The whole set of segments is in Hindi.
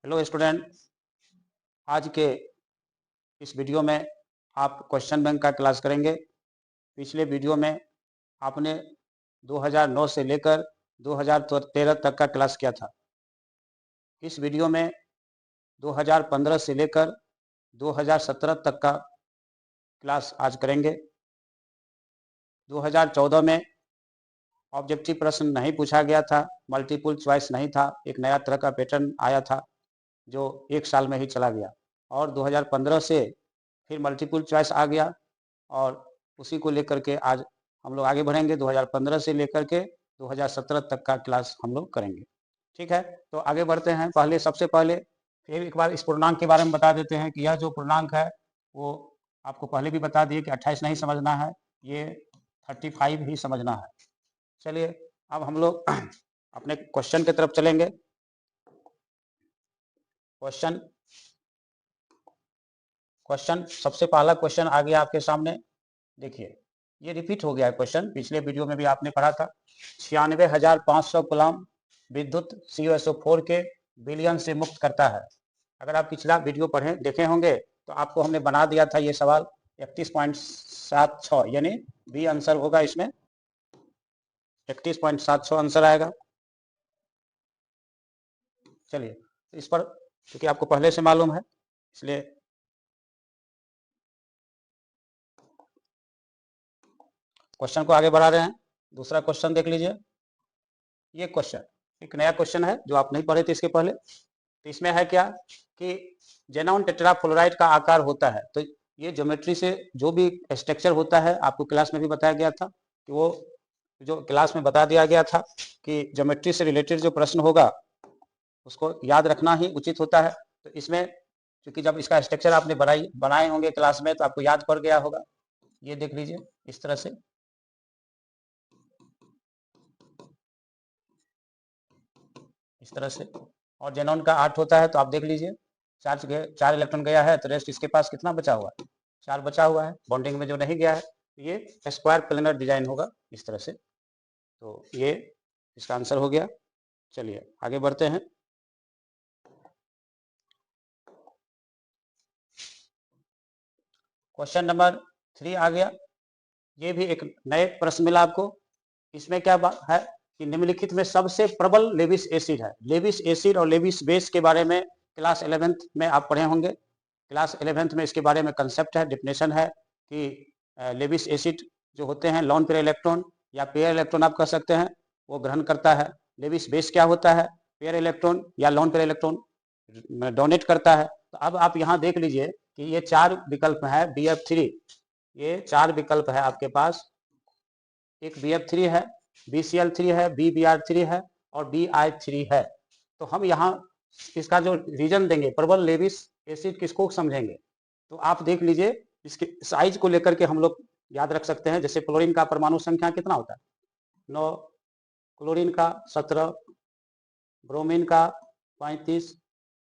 हेलो स्टूडेंट, आज के इस वीडियो में आप क्वेश्चन बैंक का क्लास करेंगे। पिछले वीडियो में आपने 2009 से लेकर 2013 तक का क्लास किया था। इस वीडियो में 2015 से लेकर 2017 तक का क्लास आज करेंगे। 2014 में ऑब्जेक्टिव प्रश्न नहीं पूछा गया था, मल्टीपल चॉइस नहीं था, एक नया तरह का पैटर्न आया था जो एक साल में ही चला गया। और 2015 से फिर मल्टीपल चॉइस आ गया और उसी को लेकर के आज हम लोग आगे बढ़ेंगे। 2015 से लेकर के 2017 तक का क्लास हम लोग करेंगे। ठीक है, तो आगे बढ़ते हैं। सबसे पहले फिर एक बार इस पूर्णांक के बारे में बता देते हैं कि यह जो पूर्णांक है वो आपको पहले भी बता दिए कि 28 नहीं समझना है, ये 35 ही समझना है। चलिए अब हम लोग अपने क्वेश्चन की तरफ चलेंगे। क्वेश्चन सबसे पहला क्वेश्चन आ गया आपके सामने। देखिए, ये रिपीट हो गया है क्वेश्चन, पिछले वीडियो में भी आपने पढ़ा था। 96,500 कूलम विद्युत CuSO4 के विलयन से मुक्त करता है। अगर आप पिछला वीडियो पढ़े देखे होंगे तो आपको हमने बना दिया था ये सवाल 31.76, यानी बी आंसर होगा इसमें, 31.76 आंसर आएगा। चलिए इस पर क्योंकि आपको पहले से मालूम है इसलिए क्वेश्चन को आगे बढ़ा रहे हैं। दूसरा क्वेश्चन देख लीजिए। ये क्वेश्चन एक नया क्वेश्चन है जो आप नहीं पढ़े थे इसके पहले। तो इसमें है क्या कि जेनॉन टेट्राफ्लोराइड का आकार होता है। तो ये ज्योमेट्री से जो भी स्ट्रक्चर होता है आपको क्लास में भी बताया गया था कि वो जो क्लास में बता दिया गया था कि ज्योमेट्री से रिलेटेड जो प्रश्न होगा उसको याद रखना ही उचित होता है। तो इसमें क्योंकि जब इसका स्ट्रक्चर आपने बनाए होंगे क्लास में तो आपको याद पड़ गया होगा। ये देख लीजिए इस तरह से, इस तरह से। और जेनॉन का 8 होता है तो आप देख लीजिए 4 इलेक्ट्रॉन गया है तो रेस्ट इसके पास कितना बचा हुआ है, 4 बचा हुआ है। बॉन्डिंग में जो नहीं गया है ये स्क्वायर प्लेनर डिजाइन होगा इस तरह से। तो ये इसका आंसर हो गया। चलिए आगे बढ़ते हैं। क्वेश्चन नंबर 3 आ गया। ये भी एक नए प्रश्न मिला आपको। इसमें क्या बात है कि निम्नलिखित में सबसे प्रबल लेविस एसिड है। लेविस एसिड और लेविस बेस के बारे में क्लास 11th में आप पढ़े होंगे। क्लास 11th में इसके बारे में कंसेप्ट है, डिफिनेशन है कि लेविस एसिड जो होते हैं लॉन पेयर इलेक्ट्रॉन या पेयर इलेक्ट्रॉन आप कह सकते हैं, वो ग्रहण करता है। लेविस बेस क्या होता है, पेयर इलेक्ट्रॉन या लॉन पेयर इलेक्ट्रॉन डोनेट करता है। तो अब आप यहाँ देख लीजिए कि ये 4 विकल्प है BF3, ये 4 विकल्प है आपके पास। एक BF3 है, BCl3 है, BBr3 है और BI3 है। तो हम यहाँ इसका जो रीजन देंगे, प्रबल लेविस एसिड किसको समझेंगे, तो आप देख लीजिए इसके साइज को लेकर के हम लोग याद रख सकते हैं। जैसे क्लोरीन का परमाणु संख्या कितना होता है, 9, क्लोरीन का 17, ब्रोमीन का 35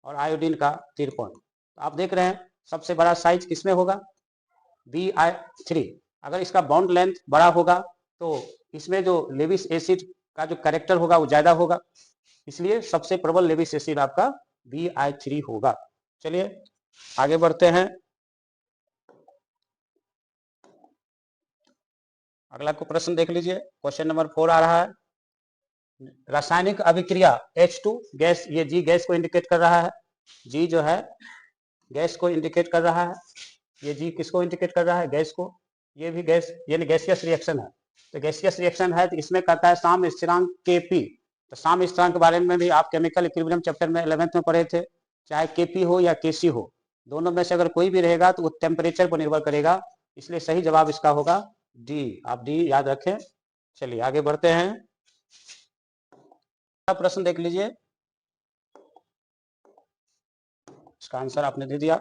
और आयोडीन का 53। तो आप देख रहे हैं सबसे बड़ा साइज किसमें होगा, BI3। अगर इसका बॉन्ड लेंथ बड़ा होगा तो इसमें जो लेविस एसिड का जो कैरेक्टर होगा वो ज्यादा होगा, इसलिए सबसे प्रबल लेविस एसिड आपका BI3 होगा। चलिए आगे बढ़ते हैं। अगला को प्रश्न देख लीजिए। क्वेश्चन नंबर 4 आ रहा है। रासायनिक अभिक्रिया H2 गैस, ये G गैस को इंडिकेट कर रहा है। G जो है गैस को इंडिकेट कर रहा है। ये G किसको इंडिकेट कर रहा है, गैस को। ये भी गैस यानी गैसियस रिएक्शन है। तो गैसियस रिएक्शन है तो इसमें कहता है साम स्थिरांक Kp। तो साम स्थिरांक के बारे में भी आप केमिकल इक्विलिब्रियम चैप्टर में 11th में पढ़े थे। चाहे Kp हो या Kc हो, दोनों में से अगर कोई भी रहेगा तो वो टेम्परेचर पर निर्भर करेगा, इसलिए सही जवाब इसका होगा D। आप D याद रखें। चलिए आगे बढ़ते हैं। प्रश्न देख लीजिए, इसका आंसर आपने दे दिया।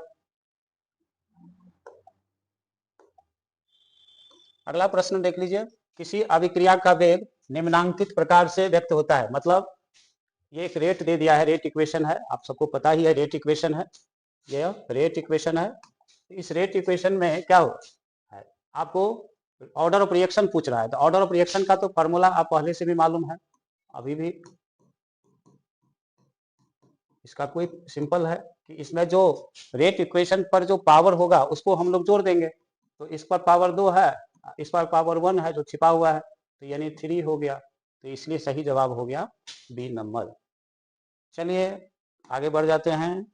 अगला प्रश्न देख लीजिए। किसी अभिक्रिया का वेग निम्नांकित प्रकार से व्यक्त होता है। मतलब ये एक रेट दे दिया है, रेट इक्वेशन है, आप सबको पता ही है रेट इक्वेशन है, ये रेट इक्वेशन है। इस रेट इक्वेशन में क्या हो है, आपको ऑर्डर ऑफ रिएक्शन पूछ रहा है। तो ऑर्डर ऑफ रिएक्शन का तो फॉर्मूला आप पहले से भी मालूम है, अभी भी इसका कोई सिंपल है कि इसमें जो रेट इक्वेशन पर जो पावर होगा उसको हम लोग जोड़ देंगे। तो इस पर पावर 2 है, इस पर पावर 1 है जो छिपा हुआ है, तो यानी 3 हो गया। तो इसलिए सही जवाब हो गया बी नंबर। चलिए आगे बढ़ जाते हैं।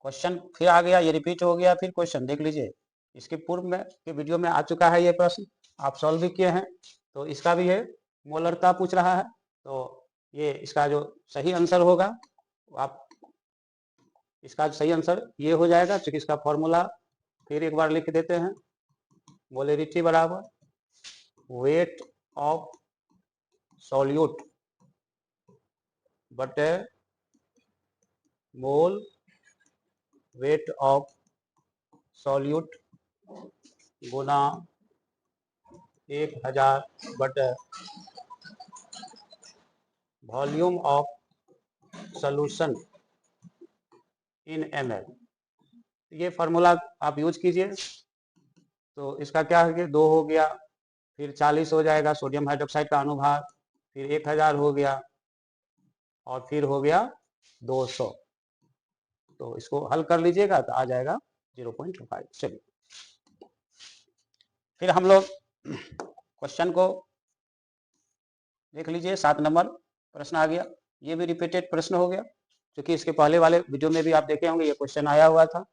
क्वेश्चन फिर आ गया, ये रिपीट हो गया। फिर क्वेश्चन देख लीजिए, इसके पूर्व में के वीडियो में आ चुका है ये प्रश्न, आप सॉल्व भी किए हैं। तो इसका भी ये मोलरता पूछ रहा है, तो ये इसका जो सही आंसर होगा, आप इसका सही आंसर ये हो जाएगा। चूंकि इसका फॉर्मूला फिर एक बार लिख देते हैं, मोलरिटी बराबर वेट ऑफ सॉल्यूट बटे मोल वेट ऑफ सॉल्यूट गुना 1000 बटे volume of solution in ml। ये फार्मूला आप यूज कीजिए। तो इसका क्या है कि 2 हो गया, फिर 40 हो जाएगा सोडियम हाइड्रोक्साइड का अनुभाग, फिर 1000 हो गया, और फिर हो गया 200। तो इसको हल कर लीजिएगा तो आ जाएगा 0.5। चलिए फिर हम लोग क्वेश्चन को देख लीजिए। 7 नंबर प्रश्न आ गया, ये भी रिपीटेड प्रश्न हो गया, क्योंकि इसके पहले वाले वीडियो में भी आप देखे होंगे ये क्वेश्चन आया हुआ था।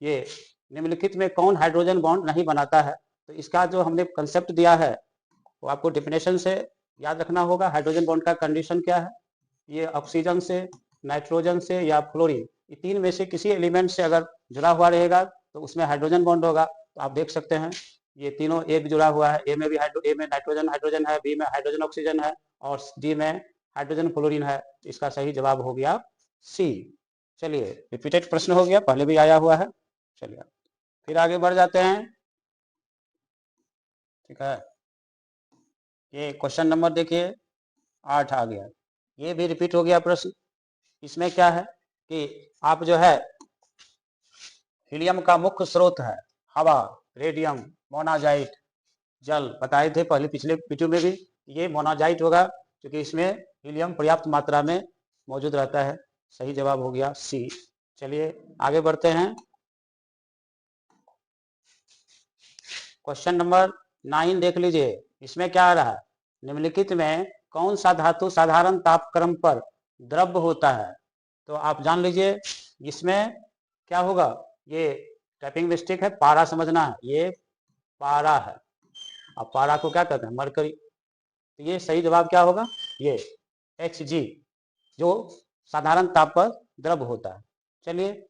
ये निम्नलिखित में कौन हाइड्रोजन बॉन्ड नहीं बनाता है? तो इसका जो हमने कंसेप्ट दिया है वो आपको डेफिनेशन से याद रखना होगा। हाइड्रोजन बॉन्ड का कंडीशन क्या है? ये ऑक्सीजन से, नाइट्रोजन से या फ्लोरीन, ये 3 में से किसी एलिमेंट से अगर जुड़ा हुआ रहेगा तो उसमें हाइड्रोजन बॉन्ड होगा। तो आप देख सकते हैं ये तीनों ए भी जुड़ा हुआ है, ए में भी ए में नाइट्रोजन हाइड्रोजन है, बी में हाइड्रोजन ऑक्सीजन है, और डी में हाइड्रोजन फ्लोरीन है। इसका सही जवाब हो गया सी। चलिए रिपीटेड प्रश्न हो गया, पहले भी आया हुआ है। चलिए फिर आगे बढ़ जाते हैं। ठीक है, ये क्वेश्चन नंबर देखिए 8 आ गया, ये भी रिपीट हो गया प्रश्न। इसमें क्या है कि आप जो है हीलियम का मुख्य स्रोत है हवा, रेडियम, मोनाजाइट, जल बताए थे पहले पिछले वीडियो में भी। ये मोनाजाइट होगा क्योंकि इसमें हीलियम पर्याप्त मात्रा में मौजूद रहता है। सही जवाब हो गया सी। चलिए आगे बढ़ते हैं। क्वेश्चन नंबर 9 देख लीजिए, इसमें क्या आ रहा है? निम्नलिखित में कौन सा धातु साधारण तापक्रम पर द्रव होता है? तो आप जान लीजिए इसमें क्या होगा। ये टाइपिंग मिस्टेक है, पारा समझना है, ये पारा है। अब पारा को क्या कहते हैं? मरकरी। तो ये सही जवाब क्या होगा? ये Hg, जो साधारण ताप पर द्रव होता है। चलिए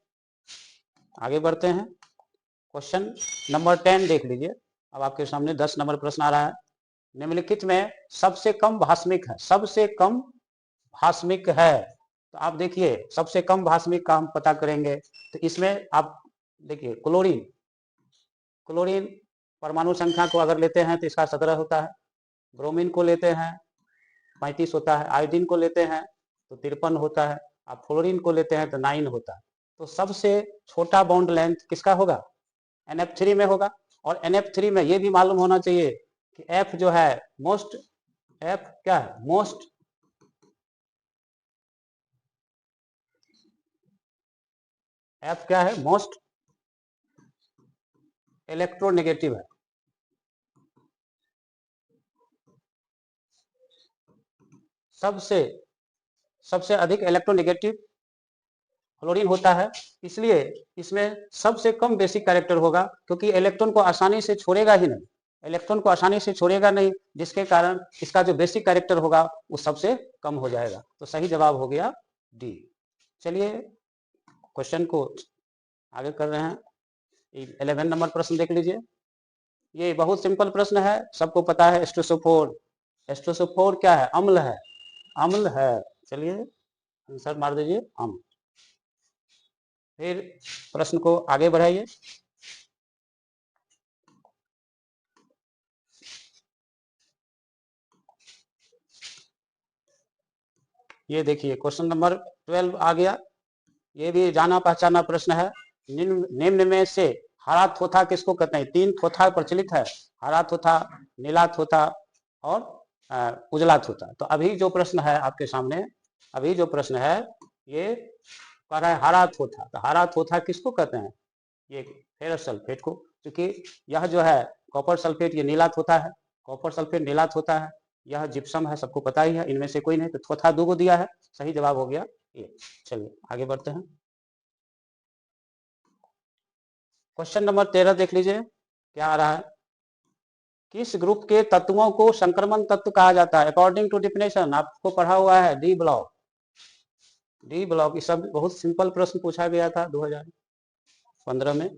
आगे बढ़ते हैं। क्वेश्चन नंबर 10 देख लीजिए, अब आपके सामने 10 नंबर प्रश्न आ रहा है। निम्नलिखित में सबसे कम भास्मिक है, सबसे कम भास्मिक है। तो आप देखिए सबसे कम भास्मिक का हम पता करेंगे। तो इसमें आप देखिए क्लोरीन, क्लोरीन परमाणु संख्या को अगर लेते हैं तो इसका 17 होता है, ब्रोमीन को लेते हैं 35 होता है, आयोडीन को लेते हैं तो 53 होता है, आप फ्लोरीन को लेते हैं तो 9 होता है। तो सबसे छोटा बॉन्ड लेंथ किसका होगा? NF3 में होगा। और NF3 में ये भी मालूम होना चाहिए कि F जो है मोस्ट, F क्या है? मोस्ट F क्या है? मोस्ट इलेक्ट्रोनेगेटिव है। सबसे अधिक इलेक्ट्रोनेगेटिव फ्लोरीन होता है, इसलिए इसमें सबसे कम बेसिक कैरेक्टर होगा, क्योंकि इलेक्ट्रॉन को आसानी से छोड़ेगा ही नहीं, इलेक्ट्रॉन को आसानी से छोड़ेगा नहीं, जिसके कारण इसका जो बेसिक कैरेक्टर होगा वो सबसे कम हो जाएगा। तो सही जवाब हो गया डी। चलिए क्वेश्चन को आगे कर रहे हैं। 11 नंबर प्रश्न देख लीजिए, ये बहुत सिंपल प्रश्न है, सबको पता है। एस्ट्रोसोफोर, एस्ट्रोसोफोर क्या है? अम्ल है, अम्ल है। चलिए आंसर मार दीजिए अम्ल। फिर प्रश्न को आगे बढ़ाइए। ये देखिए क्वेश्चन नंबर 12 आ गया, ये भी जाना पहचाना प्रश्न है। निम्न में से हरा थोथा किसको कहते हैं? 3 थोथा प्रचलित है, हरा थोथा, नीला थोथा और उजला थोथा। तो अभी जो प्रश्न है आपके सामने अभी जो प्रश्न है ये कह रहा है हरा थोथा, तो हरा थोथा किसको कहते हैं? ये फेरस सल्फेट को, क्योंकि यह जो है कॉपर सल्फेट ये नीला थोथा है, कॉपर सल्फेट नीला थोथा है, यह जिप्सम है, सबको पता ही है, इनमें से कोई नहीं, तो थोथा दो को दिया है, सही जवाब हो गया ये। चलिए आगे बढ़ते हैं। क्वेश्चन नंबर 13 देख लीजिए क्या आ रहा है। किस ग्रुप के तत्वों को संक्रमण तत्व कहा जाता है? अकॉर्डिंग टू डिफिनेशन आपको पढ़ा हुआ है डी ब्लॉक। डी ब्लॉक ये सब बहुत सिंपल प्रश्न पूछा गया था 2015 में।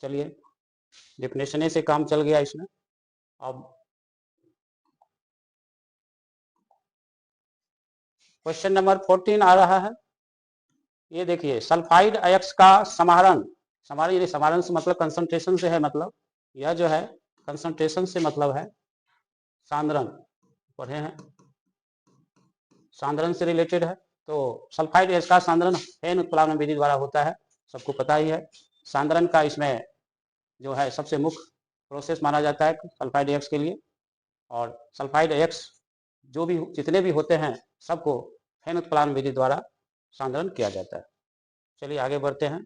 चलिए डिफिनेशन से काम चल गया इसमें। अब क्वेश्चन नंबर 14 आ रहा है। ये देखिए सल्फाइड अयस्क का समाहरण, समाहरण से मतलब कंसंट्रेशन से है, मतलब यह जो है कंसंट्रेशन से मतलब है सांद्रण, पढ़े हैं सांद्रण से रिलेटेड है। तो सल्फाइड अयस्क का सांद्रण हेन उत्प्लावन विधि द्वारा होता है, सबको पता ही है। सांद्रण का इसमें जो है सबसे मुख्य प्रोसेस माना जाता है सल्फाइड अयस्क के लिए, और सल्फाइड अयस्क जो भी जितने भी होते हैं सबको हेन उत्प्लावन विधि द्वारा सांद्रण किया जाता है। चलिए आगे बढ़ते हैं।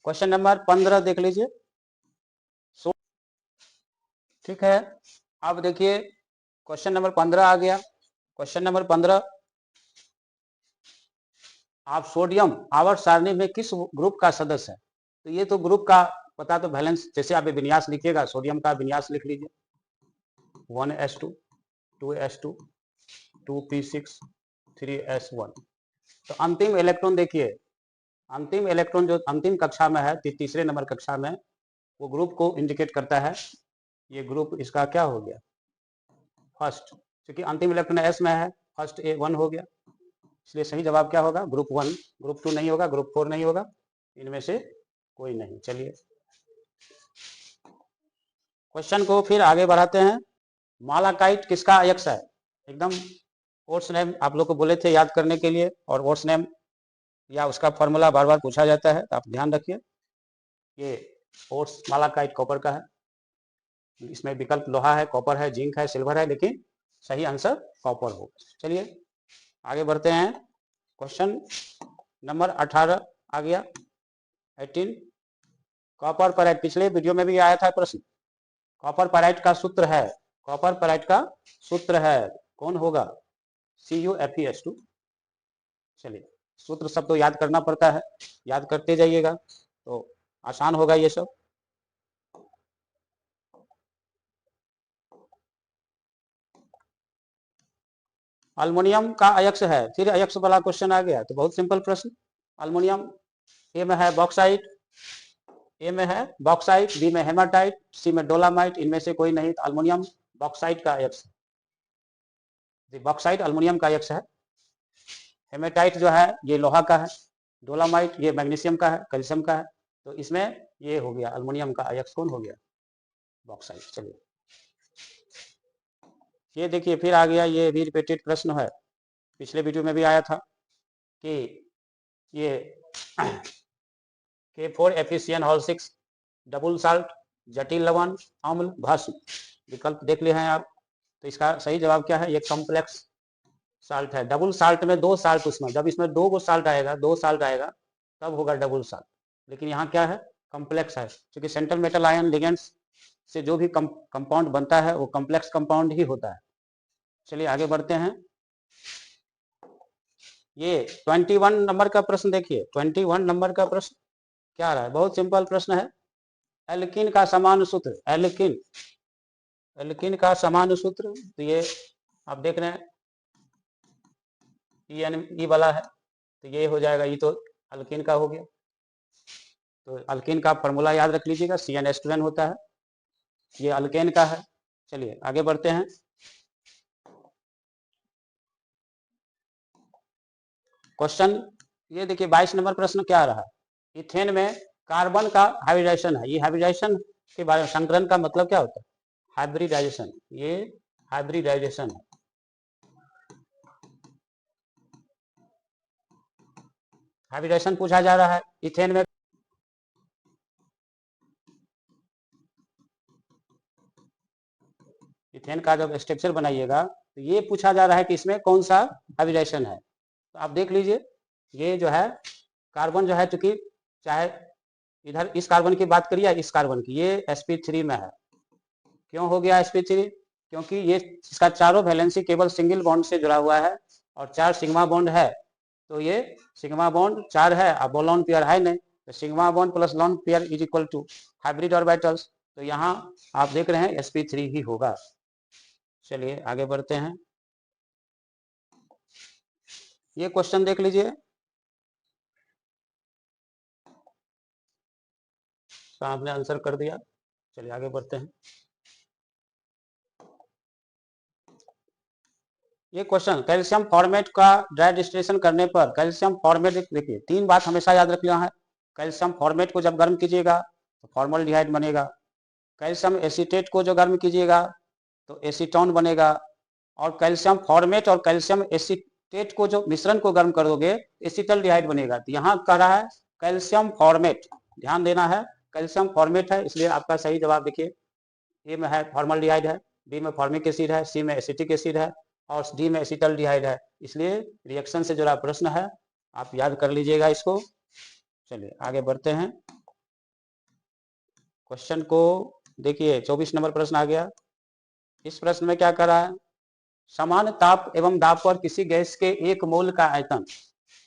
क्वेश्चन नंबर 15 देख लीजिए। ठीक है, अब देखिए क्वेश्चन नंबर 15 आ गया। क्वेश्चन नंबर 15, आप सोडियम आवर्त सारणी में किस ग्रुप का सदस्य है? तो ये तो ग्रुप का पता, तो बैलेंस जैसे आप विन्यास लिखिएगा, सोडियम का विन्यास लिख लीजिए 1s2 2s2 2p6 3s1। तो अंतिम इलेक्ट्रॉन देखिए, अंतिम इलेक्ट्रॉन जो अंतिम कक्षा में है, तीसरे नंबर कक्षा में, वो ग्रुप को इंडिकेट करता है। ये ग्रुप इसका क्या हो गया? फर्स्ट, क्योंकि अंतिम इलेक्ट्रॉन एस में है, फर्स्ट ए 1 हो गया, इसलिए सही जवाब क्या होगा? ग्रुप 1। ग्रुप 2 नहीं होगा, ग्रुप 4 नहीं होगा, इनमें से कोई नहीं। चलिए क्वेश्चन को फिर आगे बढ़ाते हैं। मालाकाइट किसका अयस्क है? एकदम कोर्स नेम आप लोग को बोले थे याद करने के लिए, और कोर्स नेम या उसका फॉर्मूला बार बार पूछा जाता है, तो आप ध्यान रखिए। ये कोर्स मालाकाइट कॉपर का है, इसमें विकल्प लोहा है, कॉपर है, जिंक है, सिल्वर है, लेकिन सही आंसर कॉपर होगा। चलिए आगे बढ़ते हैं। क्वेश्चन नंबर 18 आ गया, 18। कॉपर पेराइट, पिछले वीडियो में भी आया था प्रश्न। कॉपर पेराइट का सूत्र है, कॉपर पेराइट का सूत्र है, कौन होगा? CuFeS2। चलिए सूत्र सब तो याद करना पड़ता है, याद करते जाइएगा तो आसान होगा ये सब। अल्युमिनियम का अयस्क है, फिर अयस्क वाला क्वेश्चन आ गया, तो बहुत सिंपल प्रश्न। अल्युमिनियम ए में है बॉक्साइट, ए में है बॉक्साइट, बी में हेमाटाइट, सी में डोलामाइट, इनमें से कोई नहीं, तो अल्युमिनियम बॉक्साइट का अयस्क, बॉक्साइट अल्युमिनियम का अयस्क है। हेमेटाइट जो है ये लोहा का है, डोलामाइट ये मैग्नीशियम का है, कैल्शियम का है, तो इसमें ये हो गया अल्युमिनियम का अयस्क कौन हो गया? बॉक्साइट। चलिए ये देखिए फिर आ गया, ये भी रिपीटेड प्रश्न है, पिछले वीडियो में भी आया था कि ये K4FeCN6 डबल साल्ट, जटिल लवण, अम्ल, भस्म, विकल्प देख लिए हैं आप। तो इसका सही जवाब क्या है? ये कॉम्प्लेक्स साल्ट है। डबल साल्ट में दो साल्ट, उसमें जब इसमें दो को साल्ट आएगा, दो साल्ट आएगा तब होगा डबल साल्ट, लेकिन यहाँ क्या है? कॉम्प्लेक्स है, क्योंकि सेंट्रल मेटल आयन लिगेंड्स से जो भी कंपाउंड बनता है वो कॉम्प्लेक्स कंपाउंड ही होता है। चलिए आगे बढ़ते हैं। ये 21 नंबर का प्रश्न देखिए, 21 नंबर का प्रश्न क्या आ रहा है? बहुत सिंपल प्रश्न है। एल्किन का समान सूत्र, एल्किन, एल्किन का समान सूत्र, तो ये आप देख रहे हैं ई वाला है, तो ये हो जाएगा, ये तो अल्किन का हो गया, तो अल्किन का फॉर्मूला याद रख लीजिएगा, CnH2n होता है, ये अल्केन का है। चलिए आगे बढ़ते हैं। क्वेश्चन ये देखिए 22 नंबर प्रश्न क्या आ रहा है? इथेन में कार्बन का हाइब्रिडाइजेशन है, ये हाइब्रिडाइजेशन के बारे में, संकरण का मतलब क्या होता है? हाइब्रिडाइजेशन, ये हाइब्रिडाइजेशन है। हाइब्रिडाइजेशन पूछा जा रहा है इथेन में, मीथेन का जब स्ट्रक्चर बनाइएगा तो ये पूछा जा रहा है कि इसमें कौन सा हाइब्रिडेशन है। तो आप देख लीजिए, ये जो है कार्बन जो है, चूंकि चाहे इधर इस कार्बन की बात करिए, इस कार्बन की, ये sp3 में है। क्यों हो गया sp3? क्योंकि ये इसका चारों वैलेंसी केवल सिंगल बॉन्ड से जुड़ा हुआ है और 4 सिग्मा बॉन्ड है, तो ये सिग्मा बॉन्ड 4 है, अब लोन पेयर है नहीं, तो sigma bond plus lone pair is equal to hybrid orbitals, तो यहाँ आप देख रहे हैं sp3 ही होगा। चलिए आगे बढ़ते हैं, ये क्वेश्चन देख लीजिए, तो आपने आंसर कर दिया। चलिए आगे बढ़ते हैं। ये क्वेश्चन, कैल्शियम फॉर्मेट का ड्राई डिस्टिलेशन करने पर कैल्शियम फॉर्मेट, देखिए 3 बात हमेशा याद रखना है। कैल्शियम फॉर्मेट को जब गर्म कीजिएगा तो फॉर्मल्डिहाइड बनेगा, कैल्शियम एसीटेट को जो गर्म कीजिएगा तो एसीटोन बनेगा, और कैल्शियम फॉर्मेट और कैल्शियम एसीटेट को जो मिश्रण को गर्म कर दोगे एसीटल्डिहाइड बनेगा। तो यहाँ कह रहा है कैल्शियम फॉर्मेट, ध्यान देना है, कैल्शियम फॉर्मेट है, इसलिए आपका सही जवाब देखिए ए में है फॉर्मल्डिहाइड है, बी में फॉर्मिक एसिड है, सी में एसिटिक एसिड है और डी में एसिटल्डिहाइड है। इसलिए रिएक्शन से जुड़ा प्रश्न है, आप याद कर लीजिएगा इसको। चलिए आगे बढ़ते हैं, क्वेश्चन को देखिए, 24 नंबर प्रश्न आ गया। इस प्रश्न में क्या कर रहा है, समान ताप एवं दाब पर किसी गैस के 1 मोल का आयतन,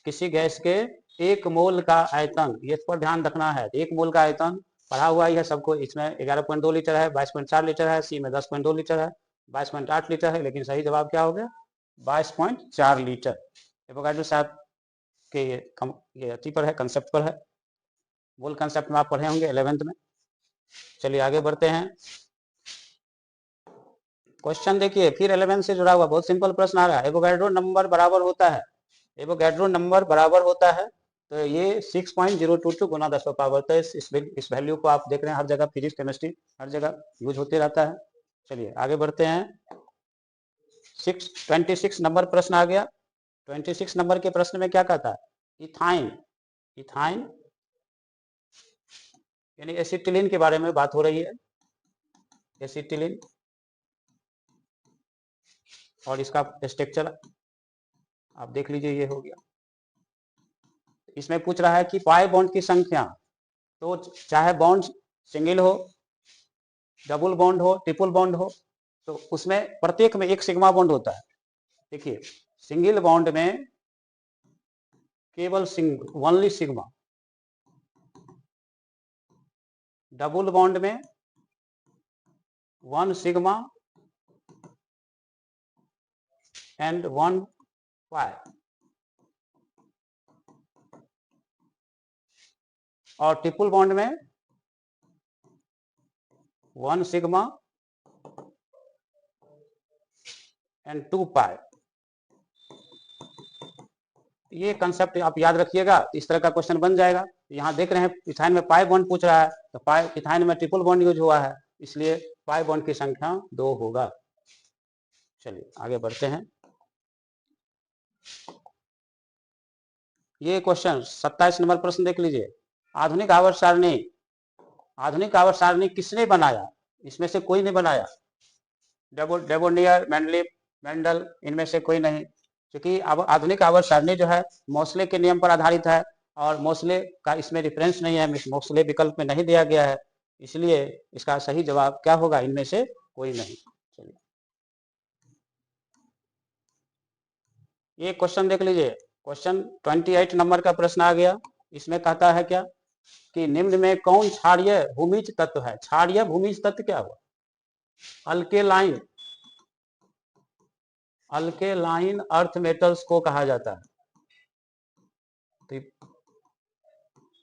किसी गैस के 1 मोल का आयतन, ये इस पर ध्यान रखना है। 1 मोल का आयतन पढ़ा हुआ ही है सबको, इसमें 11.2 लीटर है, 22.4 लीटर है, सी में 10.2 लीटर है, 22.8 लीटर है, लेकिन सही जवाब क्या हो गया 22.4 लीटर। एवोगाड्रो साहब के ये अति पर है, कंसेप्ट पर है, मोल कंसेप्ट में आप पढ़े होंगे 11th में। चलिए आगे बढ़ते हैं, क्वेश्चन देखिए फिर 11 से जुड़ा हुआ बहुत सिंपल प्रश्न आ रहा है। एवोगाड्रो नंबर बराबर होता है, एवोगाड्रो नंबर बराबर होता है, तो ये 6.022 गुना 10 पावर, तो इस वैल्यू को आप देख रहे हैं हर जगह, फिजिक्स केमिस्ट्री हर जगह यूज होते रहता है। चलिए आगे बढ़ते हैं, 26 नंबर प्रश्न आ गया। 26 नंबर के प्रश्न में क्या कहता है, इथाइन, इथाइन यानी एसिटिलीन के बारे में बात हो रही है, एसिटिलीन, और इसका स्ट्रक्चर आप देख लीजिए, ये हो गया। इसमें पूछ रहा है कि पाई बॉन्ड की संख्या, तो चाहे बॉन्ड सिंगल हो, डबल बॉन्ड हो, ट्रिपल बॉन्ड हो, तो उसमें प्रत्येक में 1 सिग्मा बॉन्ड होता है। देखिए सिंगल बॉन्ड में केवल ओनली सिग्मा, डबल बॉन्ड में 1 सिग्मा एंड 1 पाई, और ट्रिपल बॉन्ड में 1 सिग्मा एंड 2 पाई। ये कंसेप्ट आप याद रखिएगा, इस तरह का क्वेश्चन बन जाएगा। यहाँ देख रहे हैं इथाइन में पाई बॉन्ड पूछ रहा है, तो पाई, इथाइन में ट्रिपल बॉन्ड यूज हुआ है, इसलिए पाई बॉन्ड की संख्या 2 होगा। चलिए आगे बढ़ते हैं, ये क्वेश्चन 27 नंबर प्रश्न देख लीजिए। आधुनिक आवर्त सारणी, आधुनिक आवर्त सारणी किसने बनाया, इसमें से कोई नहीं बनाया, डेबोनियर, मेंडल, इनमें से कोई नहीं, क्योंकि अब आधुनिक आवर्त सारणी जो है मोसले के नियम पर आधारित है, और मोसले का इसमें रेफरेंस नहीं है, मोसले विकल्प में नहीं दिया गया है, इसलिए इसका सही जवाब क्या होगा, इनमें से कोई नहीं। चलिए ये क्वेश्चन देख लीजिए, क्वेश्चन 28 नंबर का प्रश्न आ गया। इसमें कहता है क्या कि निम्न में कौन क्षारीय भूमिज तत्व है। क्षारीय भूमिज तत्व क्या हुआ, अल्केलाइन, अल्केलाइन अर्थ मेटल्स को कहा जाता है। तो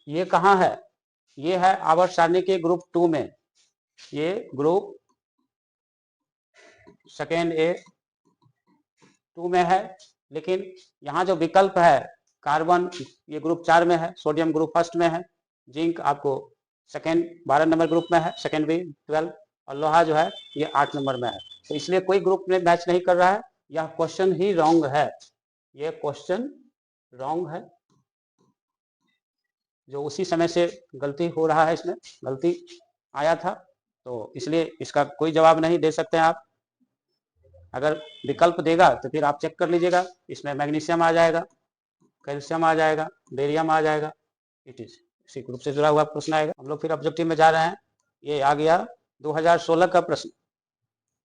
ये कहाँ है, ये है आवर्त सारणी के ग्रुप 2 में, ये ग्रुप सेकेंड ए 2 में है, लेकिन यहाँ जो विकल्प है कार्बन, ये ग्रुप 4 में है, सोडियम ग्रुप फर्स्ट में है, जिंक आपको सेकेंड 12 नंबर ग्रुप में है, सेकेंड बी 12, और लोहा जो है ये 8 नंबर में है। तो इसलिए कोई ग्रुप में मैच नहीं कर रहा है, यह क्वेश्चन ही रॉन्ग है, ये क्वेश्चन रॉन्ग है, जो उसी समय से गलती हो रहा है, इसमें गलती आया था, तो इसलिए इसका कोई जवाब नहीं दे सकते हैं आप। अगर विकल्प देगा तो फिर आप चेक कर लीजिएगा, इसमें मैग्नीशियम आ जाएगा, कैल्शियम आ जाएगा, बेरियम आ जाएगा। इट इज इसी ग्रुप से जुड़ा हुआ प्रश्न आएगा। हम लोग फिर ऑब्जेक्टिव में जा रहे हैं। ये आ गया 2016 का प्रश्न।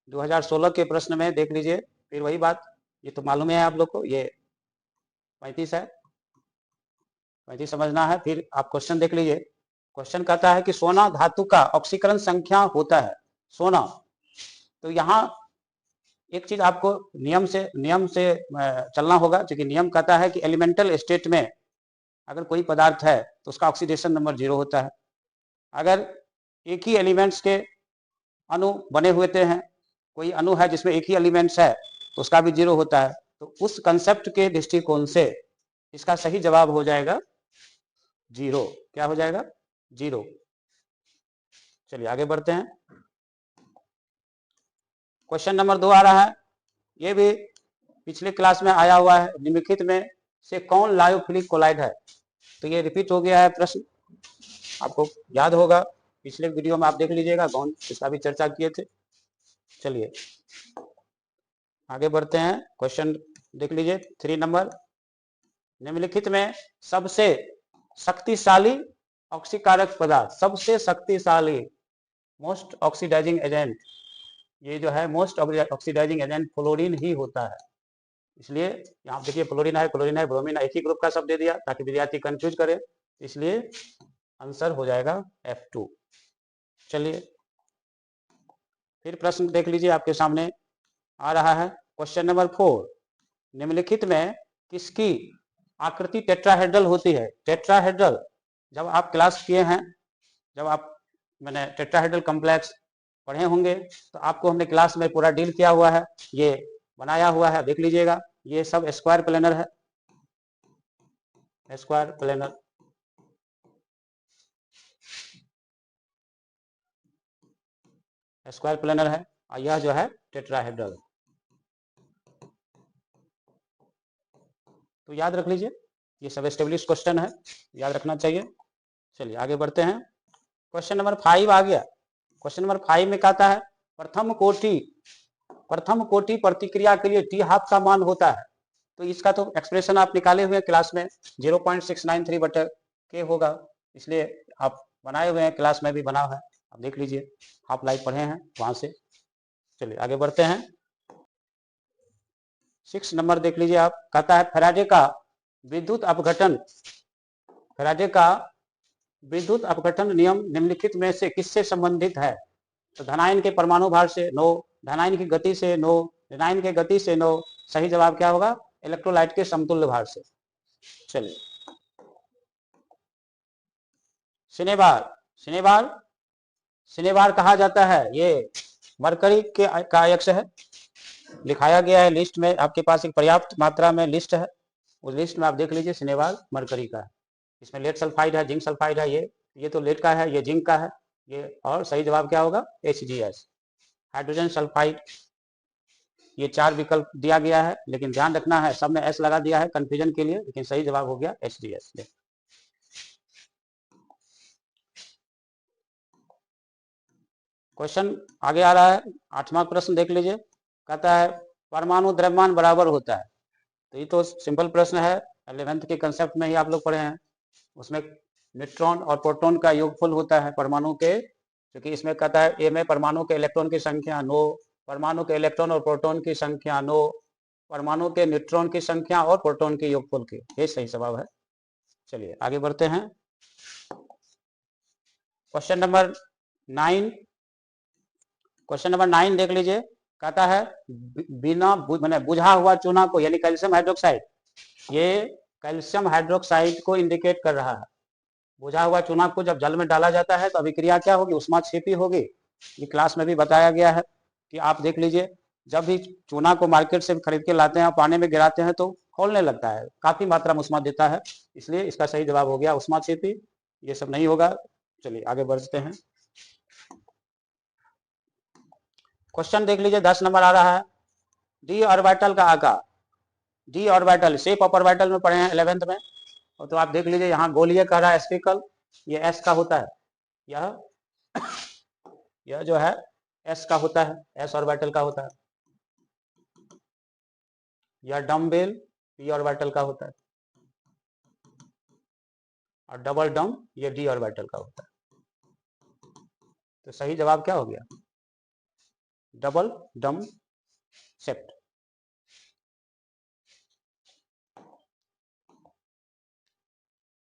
2016 के प्रश्न में देख लीजिए, फिर वही बात, ये तो मालूम है आप लोग को, ये 35 है, 35 समझना है। फिर आप क्वेश्चन देख लीजिए। क्वेश्चन कहता है कि सोना धातु का ऑक्सीकरण संख्या होता है, सोना। तो यहाँ एक चीज आपको नियम से चलना होगा, क्योंकि नियम कहता है कि एलिमेंटल स्टेट में अगर कोई पदार्थ है तो उसका ऑक्सीडेशन नंबर 0 होता है। अगर एक ही एलिमेंट्स के अणु बने हुए हैं, कोई अणु है जिसमें एक ही एलिमेंट्स है तो उसका भी 0 होता है। तो उस कंसेप्ट के दृष्टिकोण से इसका सही जवाब हो जाएगा 0। क्या हो जाएगा? 0। चलिए आगे बढ़ते हैं। क्वेश्चन नंबर 2 आ रहा है, ये भी पिछले क्लास में आया हुआ है। निम्नलिखित में से कौन लायोफिलिक कोलाइड है? तो ये रिपीट हो गया है प्रश्न, आपको याद होगा, पिछले वीडियो में आप देख लीजिएगा, कौन इसका भी चर्चा किए थे। चलिए आगे बढ़ते हैं। क्वेश्चन देख लीजिए 3 नंबर। निम्नलिखित में सबसे शक्तिशाली ऑक्सीकारक पदार्थ, सबसे शक्तिशाली मोस्ट ऑक्सीडाइजिंग एजेंट, ये जो है मोस्ट ऑक्सीडाइजिंग एजेंट फ्लोरीन ही होता है। इसलिए यहाँ देखिए फ्लोरीन है, ब्रोमीन है, एक ही ग्रुप का सब दे दिया ताकि विद्यार्थी कंफ्यूज करे, इसलिए आंसर हो जाएगा F2। चलिए फिर प्रश्न देख लीजिए, आपके सामने आ रहा है क्वेश्चन नंबर 4। निम्नलिखित में किसकी आकृति टेट्राहेड्रल होती है? टेट्राहेड्रल जब आप क्लास किए हैं, जब आप मैंने टेट्राहेड्रल कॉम्प्लेक्स पढ़े होंगे तो आपको हमने क्लास में पूरा डील किया हुआ है, ये बनाया हुआ है, देख लीजिएगा। ये सब स्क्वायर प्लेनर है, स्क्वायर प्लेनर। स्क्वायर प्लेनर है और यह जो है टेट्राहेड्रल। तो याद रख लीजिए, ये सब एस्टेब्लिश क्वेश्चन है, याद रखना चाहिए। चलिए आगे बढ़ते हैं। क्वेश्चन नंबर 5 आ गया। क्वेश्चन नंबर 5 में कहता है प्रथम कोटि प्रतिक्रिया के लिए T½ का मान होता है। तो इसका तो एक्सप्रेशन आप निकाले हुए हैं क्लास में, 0.693/K होगा, इसलिए आप बनाए हुए हैं, क्लास में भी बना हुआ है, आप देख लीजिए, हाफ लाइफ पढ़े हैं वहां से। चलिए आगे बढ़ते हैं। 6 नंबर देख लीजिए आप। कहता है फैराडे का विद्युत अपघटन नियम निम्नलिखित में से किससे संबंधित है? तो धनायन के परमाणु भार से, नो। धनायन की गति से, नो। ऋणायन के गति से, नो। सही जवाब क्या होगा? इलेक्ट्रोलाइट के समतुल्य भार से। चलिए सिनेबार कहा जाता है, ये मरकरी के का अयस्क है, लिखाया गया है लिस्ट में, आपके पास एक पर्याप्त मात्रा में लिस्ट है, उस लिस्ट में आप देख लीजिए सिनेबार मरकरी का है। इसमें लेड सल्फाइड है, जिंक सल्फाइड है, ये तो लेड का है, ये जिंक का है, ये, और सही जवाब क्या होगा? HGS, hydrogen sulphide. ये 4 विकल्प दिया गया है, लेकिन ध्यान रखना है सब में S लगा दिया है कंफ्यूजन के लिए, लेकिन सही जवाब हो गया HGS। क्वेश्चन आगे आ रहा है, 8वां प्रश्न देख लीजिए। कहता है परमाणु द्रव्यमान बराबर होता है। तो ये तो सिंपल प्रश्न है, 11th के कंसेप्ट में ही आप लोग पढ़े हैं। उसमें न्यूट्रॉन और प्रोटॉन का योगफल होता है परमाणु के, क्योंकि इसमें कहता है ए में परमाणु के इलेक्ट्रॉन की संख्या 9, परमाणु के इलेक्ट्रॉन और प्रोटॉन की संख्या 9, परमाणु के न्यूट्रॉन की संख्या और प्रोटॉन के योगफल की, ये सही जवाब है। चलिए आगे बढ़ते हैं। क्वेश्चन नंबर 9 देख लीजिए। कहता है बिना मैंने बुझा हुआ चूना को, यानी कैल्शियम हाइड्रोक्साइड, ये कैल्शियम हाइड्रोक्साइड को इंडिकेट कर रहा है। बुझा हुआ चूना को जब जल में डाला जाता है तो अभिक्रिया क्या होगी? उष्माक्षेपी होगी। ये क्लास में भी बताया गया है कि आप देख लीजिए, जब भी चूना को मार्केट से खरीद के लाते हैं और पानी में गिराते हैं तो खोलने लगता है, काफी मात्रा में उष्मा देता है, इसलिए इसका सही जवाब हो गया उष्माक्षेपी, ये सब नहीं होगा। चलिए आगे बढ़ते हैं। क्वेश्चन देख लीजिए, 10 नंबर आ रहा है। डी ऑर्बिटल का आकार, D orbital shape of orbital में पढ़े हैं 11th में, तो आप देख लीजिए यहाँ गोलीय कह रहा है, स्फीकल, ये S का होता है, यह जो है S का होता है, S ऑर्बिटल का होता है। या डम्बेल p ऑर्बिटल का होता है, और डबल डम ये d ऑर्बिटल का होता है। तो सही जवाब क्या हो गया? डबल डम सेप्ट।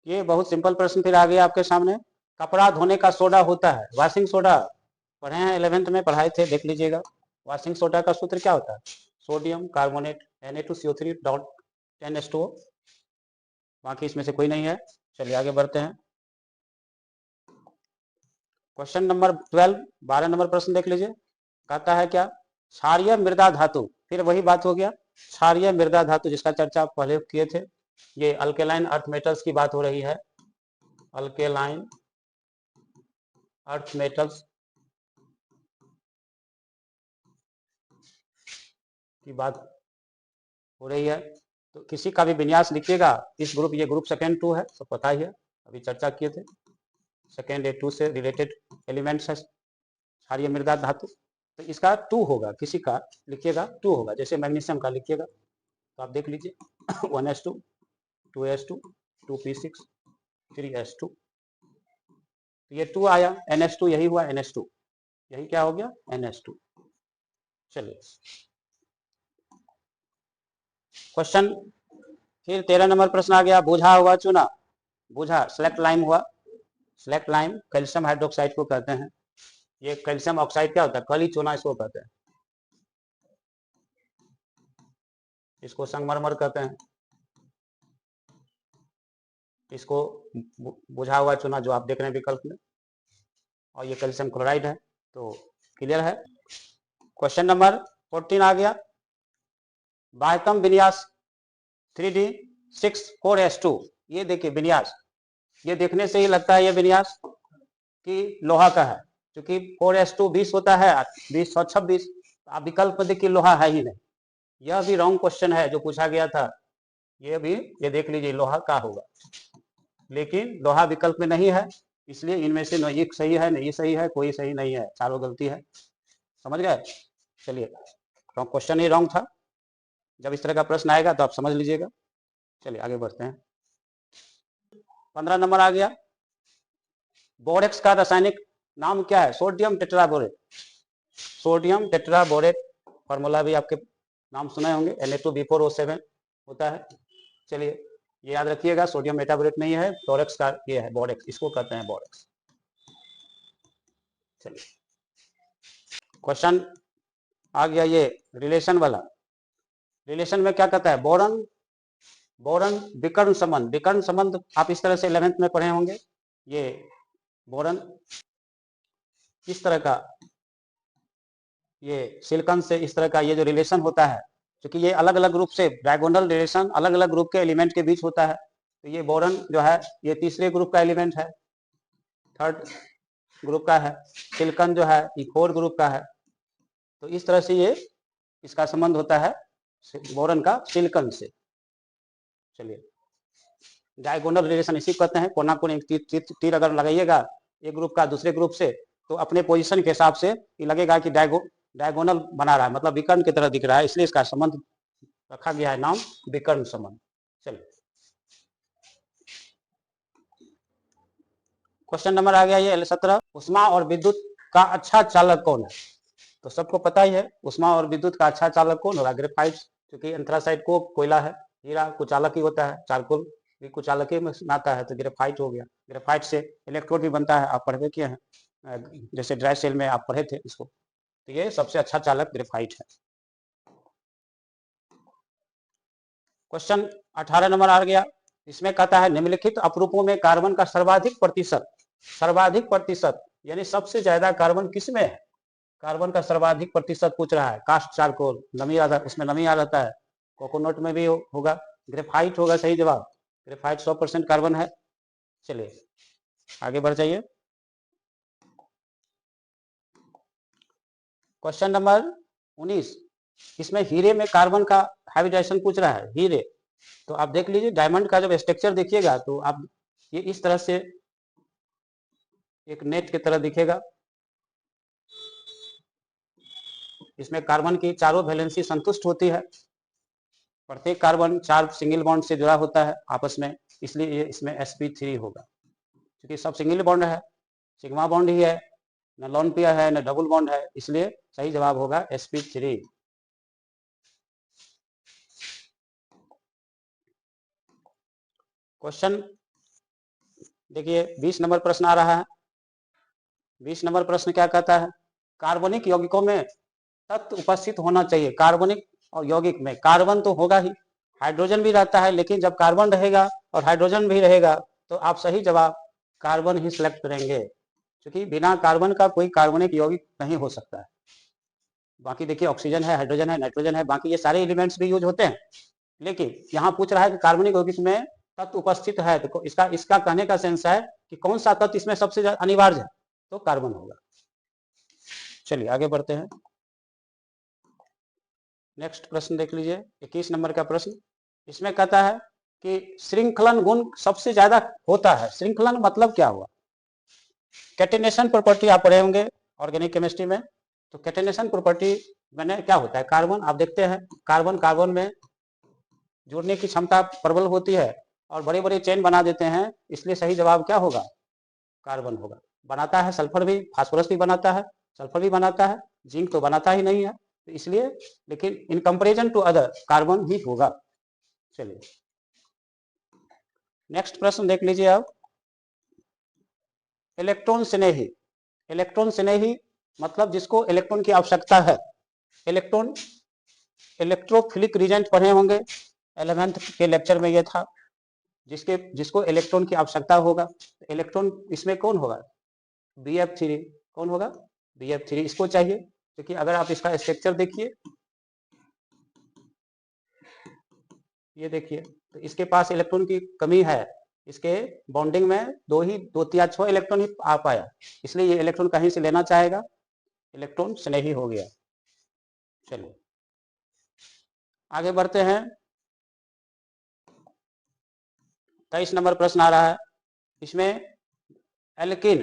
ये बहुत सिंपल प्रश्न फिर आ गया आपके सामने। कपड़ा धोने का सोडा होता है वॉशिंग सोडा, पढ़े हैं 11th में पढ़ाए थे, देख लीजिएगा। वॉशिंग सोडा का सूत्र क्या होता है? Sodium carbonate Na2CO3 dot 10H2O। बाकी इसमें से कोई नहीं है। चलिए आगे बढ़ते हैं। क्वेश्चन नंबर 12, 12 नंबर प्रश्न देख लीजिए। कहता है क्या? क्षारीय मृदा धातु, फिर वही बात हो गया, क्षारीय मृदा धातु जिसका चर्चा पहले किए थे। ये अल्केलाइन अर्थ मेटल्स की बात हो रही है, अल्केलाइन अर्थ मेटल्स की बात हो रही है। तो किसी का भी विन्यास लिखिएगा। इस ग्रुप, ये ग्रुप सेकेंड 2 है, सब पता ही है, अभी चर्चा किए थे। सेकेंड ए 2 से रिलेटेड एलिमेंट्स है क्षारीय मृदा धातु। तो इसका 2 होगा, किसी का लिखिएगा 2 होगा, जैसे मैग्नीशियम का लिखिएगा तो आप देख लीजिए 1s2 2s2 2p6 3s2। तो ये 2 आया, NH2 यही हुआ, NH2 यही क्या हो गया? NH2। चलिए क्वेश्चन फिर 13 नंबर प्रश्न आ गया। बुझा हुआ चूना, बुझा सेलेक्ट लाइम हुआ। सेलेक्ट लाइम कैल्शियम हाइड्रोक्साइड को कहते हैं। ये कैल्शियम ऑक्साइड क्या होता है? कली चूना इसको कहते हैं, इसको संगमरमर कहते हैं। इसको बुझा हुआ चूना जो आप देख रहे हैं विकल्प में, और ये कैल्शियम क्लोराइड है। तो क्लियर है। क्वेश्चन नंबर 14 आ गया। बाह्यतम विन्यास 3D6 4s2। ये देखिए विन्यास, ये देखने से ही लगता है ये विन्यास कि लोहा का है, क्योंकि 4s2 20 होता है, 20 और 26। आप विकल्प में देखिए लोहा है ही नहीं। यह भी रॉन्ग क्वेश्चन है जो पूछा गया था, ये भी, ये देख लीजिए लोहा का होगा, लेकिन लोहा विकल्प में नहीं है, इसलिए इनमें से न ये सही है, न ये सही है, कोई सही नहीं है, चारों गलती है। समझ गए? चलिए क्वेश्चन ही रॉन्ग था। जब इस तरह का प्रश्न आएगा तो आप समझ लीजिएगा। चलिए आगे बढ़ते हैं। 15 नंबर आ गया। बोरेक्स का रासायनिक नाम क्या है? Sodium tetraborate. Sodium tetraborate formula भी आपके नाम सुने होंगे, Na2B4O7 होता है। चलिए ये याद रखिएगा, सोडियम मेटाबोरेट नहीं है, बोरेक्स का ये है, बोरेक्स, इसको कहते हैं बोरेक्स। चलिए क्वेश्चन आ गया ये रिलेशन वाला। रिलेशन में क्या कहता है? बोरन, बोरन विकर्ण संबंध। विकर्ण संबंध आप इस तरह से 11th में पढ़े होंगे। ये बोरन किस तरह का, ये सिलिकॉन से इस तरह का ये जो रिलेशन होता है, क्योंकि ये अलग अलग ग्रुप से डायगोनल रिलेशन अलग अलग ग्रुप के एलिमेंट के बीच होता है। तो ये बोरन जो है ये तीसरे ग्रुप का एलिमेंट है, थर्ड ग्रुप का है। सिलिकॉन जो है ये 4 ग्रुप का है। तो इस तरह से ये इसका संबंध होता है बोरन का सिलिकॉन से। चलिए डायगोनल रिलेशन इसी कहते हैं, कोना कोने तीर अगर लगाइएगा एक ग्रुप का दूसरे ग्रुप से, तो अपने पोजीशन के हिसाब से ये लगेगा कि डायगोनल बना रहा है, मतलब विकर्ण की तरह दिख रहा है, इसलिए इसका संबंध रखा गया है नाम विकर्ण संबंध। चलिए क्वेश्चन नंबर आ गया ये 17। उष्मा और विद्युत का अच्छा चालक कौन है? तो सबको पता ही है, उष्मा और विद्युत का अच्छा चालक कौन होगा? ग्रेफाइट, क्योंकि एंथ्रासाइट को कोयला है, हीरा कुचालक ही होता है, चारकोल भी कुचालक में आता है, तो ग्रेफाइट हो गया। ग्रेफाइट से इलेक्ट्रोड भी बनता है, आप पढ़े किए हैं, जैसे ड्राई सेल में आप पढ़े थे इसको। तो ये सबसे अच्छा चालक ग्रेफाइट है। क्वेश्चन 18 नंबर आ गया। इसमें कहता है निम्नलिखित अपरूपों में कार्बन का सर्वाधिक प्रतिशत यानी सबसे ज्यादा कार्बन किसमें है? कार्बन का सर्वाधिक प्रतिशत पूछ रहा है। कास्ट चारकोल, नमी आ, उसमें नमी आ जाता है, कोकोनट में भी होगा, ग्रेफाइट होगा सही जवाब। ग्रेफाइट 100% कार्बन है। चलिए आगे बढ़ जाइए। क्वेश्चन नंबर 19, इसमें हीरे में कार्बन का हाइब्रिडाइजेशन पूछ रहा है, हीरे। तो आप देख लीजिए डायमंड का जब स्ट्रक्चर देखिएगा तो आप ये इस तरह से एक नेट की तरह दिखेगा, इसमें कार्बन की चारों वैलेंसी संतुष्ट होती है, प्रत्येक कार्बन 4 सिंगल बॉन्ड से जुड़ा होता है आपस में, इसलिए ये इसमें sp3 होगा, क्योंकि सब सिंगल बॉन्ड है, सिग्मा बॉन्ड ही है, न लॉन पेयर है न डबल बॉन्ड है, इसलिए सही जवाब होगा sp3। क्वेश्चन देखिए 20 नंबर प्रश्न आ रहा है। 20 नंबर प्रश्न क्या कहता है, कार्बनिक यौगिकों में तत्व उपस्थित होना चाहिए। कार्बनिक और यौगिक में कार्बन तो होगा ही, हाइड्रोजन भी रहता है, लेकिन जब कार्बन रहेगा और हाइड्रोजन भी रहेगा तो आप सही जवाब कार्बन ही सिलेक्ट करेंगे, क्योंकि बिना कार्बन का कोई कार्बनिक यौगिक नहीं हो सकता है। बाकी देखिए ऑक्सीजन है, हाइड्रोजन है, नाइट्रोजन है, बाकी ये सारे एलिमेंट्स भी यूज होते हैं, लेकिन यहाँ पूछ रहा है कि कार्बनिक यौगिक में तत्व उपस्थित है, तो इसका कहने का सेंस है कि कौन सा तत्व इसमें सबसे अनिवार्य है, तो कार्बन होगा। चलिए आगे बढ़ते हैं। नेक्स्ट प्रश्न देख लीजिए 21 नंबर का प्रश्न। इसमें कहता है कि श्रृंखलन गुण सबसे ज्यादा होता है। श्रृंखलन मतलब क्या हुआ, कैटेनेशन प्रॉपर्टी आप पढ़े होंगे ऑर्गेनिक केमिस्ट्री में। तो कैटेनेशन प्रॉपर्टी में क्या होता है, कार्बन आप देखते हैं कार्बन कार्बन में जुड़ने की क्षमता प्रबल होती है और बड़े बड़े चेन बना देते हैं, इसलिए सही जवाब क्या होगा, कार्बन होगा। बनाता है सल्फर भी, फास्फोरस भी बनाता है, सल्फर भी बनाता है, जिंक तो बनाता ही नहीं है, तो इसलिए लेकिन in comparison to other carbon ही होगा। चलिए नेक्स्ट प्रश्न देख लीजिए आप, इलेक्ट्रॉन स्नेही। इलेक्ट्रॉन स्नेही मतलब जिसको इलेक्ट्रॉन की आवश्यकता है। इलेक्ट्रॉन इलेक्ट्रोफिलिक रिजेंट पढ़े होंगे 11th के लेक्चर में, ये था जिसको इलेक्ट्रॉन की आवश्यकता होगा। इलेक्ट्रॉन इसमें कौन होगा, Bf3। कौन होगा, Bf3 इसको चाहिए, क्योंकि अगर आप इसका स्ट्रक्चर देखिए, ये देखिए, तो इसके पास इलेक्ट्रॉन की कमी है, इसके बॉन्डिंग में दो या 6 इलेक्ट्रॉन ही आ पाया, इसलिए ये इलेक्ट्रॉन कहीं से लेना चाहेगा, इलेक्ट्रॉन स्नेही हो गया। चलिए आगे बढ़ते हैं। 23 नंबर प्रश्न आ रहा है। इसमें एल्किन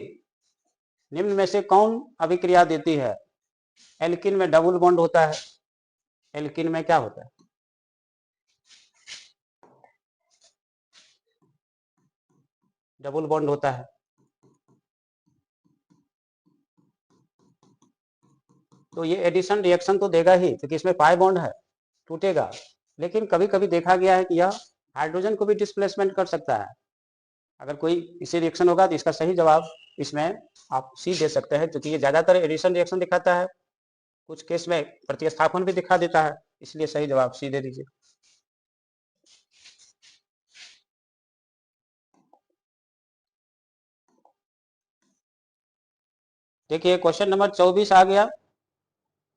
निम्न में से कौन अभिक्रिया देती है। एल्किन में डबल बॉन्ड होता है। एल्किन में क्या होता है, डबल बॉन्ड होता है। तो ये एडिशन रिएक्शन तो देगा ही, क्योंकि इसमें पाई बॉन्ड है, टूटेगा। लेकिन कभी कभी देखा गया है कि यह हाइड्रोजन को भी डिस्प्लेसमेंट कर सकता है। अगर कोई इसे रिएक्शन होगा तो इसका सही जवाब इसमें आप सी दे सकते हैं, क्योंकि ये ज्यादातर एडिशन रिएक्शन दिखाता है, कुछ केस में प्रतिस्थापन भी दिखा देता है, इसलिए सही जवाब सी दे दीजिए। देखिए क्वेश्चन नंबर 24 आ गया।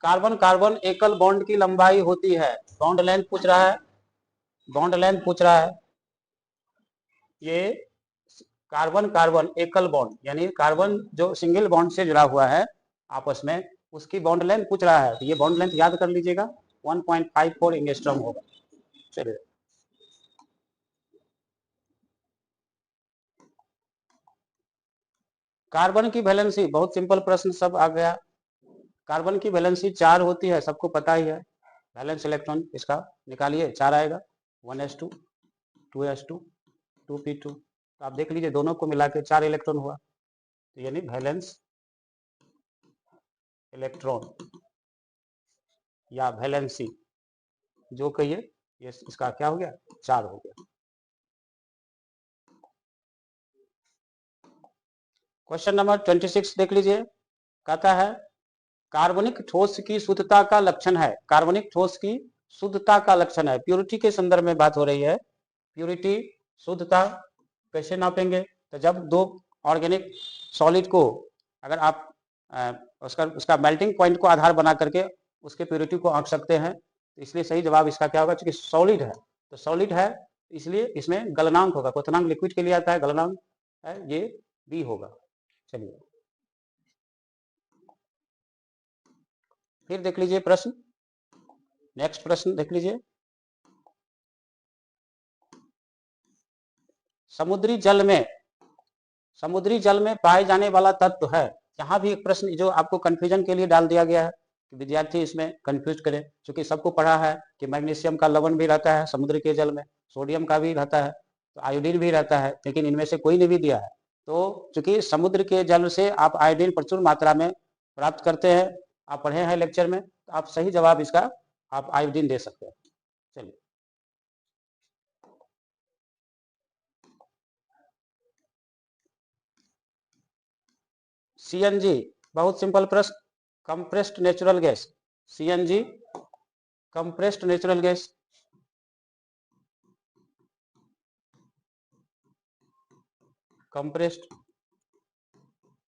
कार्बन कार्बन एकल बॉन्ड की लंबाई होती है। बॉन्ड लेंथ पूछ रहा है, बॉन्ड लेंथ पूछ रहा है। ये कार्बन कार्बन एकल बॉन्ड यानी कार्बन जो सिंगल बॉन्ड से जुड़ा हुआ है आपस में, उसकी बॉन्ड लेंथ पूछ रहा है। तो ये बॉन्ड लेंथ याद कर लीजिएगा, 1.54 एंगस्ट्रॉम होगा। चलिए कार्बन की वैलेंसी, बहुत सिंपल प्रश्न सब आ गया। कार्बन की वैलेंसी 4 होती है, सबको पता ही है। वैलेंस इलेक्ट्रॉन इसका निकालिए, 4 आएगा, 1s2 2s2 2p2। तो आप देख लीजिए दोनों को मिला के 4 इलेक्ट्रॉन हुआ, तो यानी वैलेंस इलेक्ट्रॉन या वैलेंसी जो कहिए, ये इसका क्या हो गया, 4 हो गया। क्वेश्चन नंबर 26 देख लीजिए। कहता है कार्बनिक ठोस की शुद्धता का लक्षण है। कार्बनिक ठोस की शुद्धता का लक्षण है, प्योरिटी के संदर्भ में बात हो रही है। प्योरिटी शुद्धता कैसे नापेंगे, तो जब दो ऑर्गेनिक सॉलिड को अगर आप उसका मेल्टिंग पॉइंट को आधार बना करके उसके प्योरिटी को आंक सकते हैं, तो इसलिए सही जवाब इसका क्या होगा, क्योंकि सॉलिड है तो सॉलिड है, इसलिए इसमें गलनांक होगा। क्वथनांक लिक्विड के लिए आता है, गलनांक है ये बी होगा। चलिए फिर देख लीजिए प्रश्न, नेक्स्ट प्रश्न देख लीजिए। समुद्री जल में पाए जाने वाला तत्व है। यहाँ भी एक प्रश्न जो आपको कंफ्यूजन के लिए डाल दिया गया है, कि विद्यार्थी इसमें कंफ्यूज करे, क्योंकि सबको पढ़ा है कि मैग्नीशियम का लवण भी रहता है समुद्र के जल में, सोडियम का भी रहता है, तो आयोडीन भी रहता है, लेकिन इनमें से कोई ने भी दिया है। तो चूंकि समुद्र के जल से आप आयोडीन प्रचुर मात्रा में प्राप्त करते हैं, आप पढ़े हैं लेक्चर में, तो आप सही जवाब इसका आप आयोडीन दे सकते हैं। चलिए सीएनजी, बहुत सिंपल प्रश्न, compressed natural gas, CNG compressed natural gas, compressed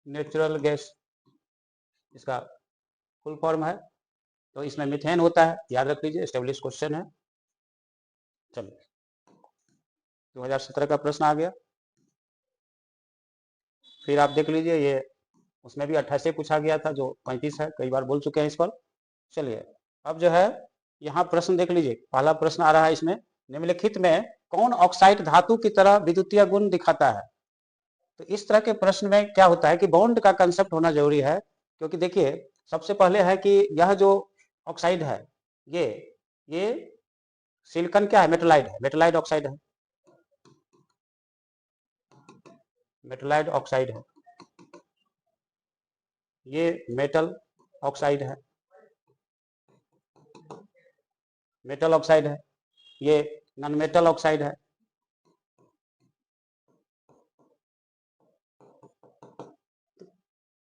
natural gas इसका फुल फॉर्म है। तो इसमें मीथेन होता है, याद रख लीजिए, एस्टेब्लिश क्वेश्चन है। चलिए 2017 का प्रश्न आ गया। फिर आप देख लीजिए, ये उसमें भी 28 से पूछा गया था, जो 35 है, कई बार बोल चुके हैं इस पर। चलिए अब जो है यहाँ प्रश्न देख लीजिए, पहला प्रश्न आ रहा है इसमें, निम्नलिखित में कौन ऑक्साइड धातु की तरह विद्युतीय गुण दिखाता है। तो इस तरह के प्रश्न में क्या होता है कि बॉन्ड का कंसेप्ट होना जरूरी है, क्योंकि देखिए सबसे पहले है कि यह जो ऑक्साइड है, ये सिलिकॉन क्या है, मेटलाइड है, मेटलाइड ऑक्साइड है, मेटलाइड ऑक्साइड है, ये मेटल ऑक्साइड है, मेटल ऑक्साइड है, ये नॉन मेटल ऑक्साइड है।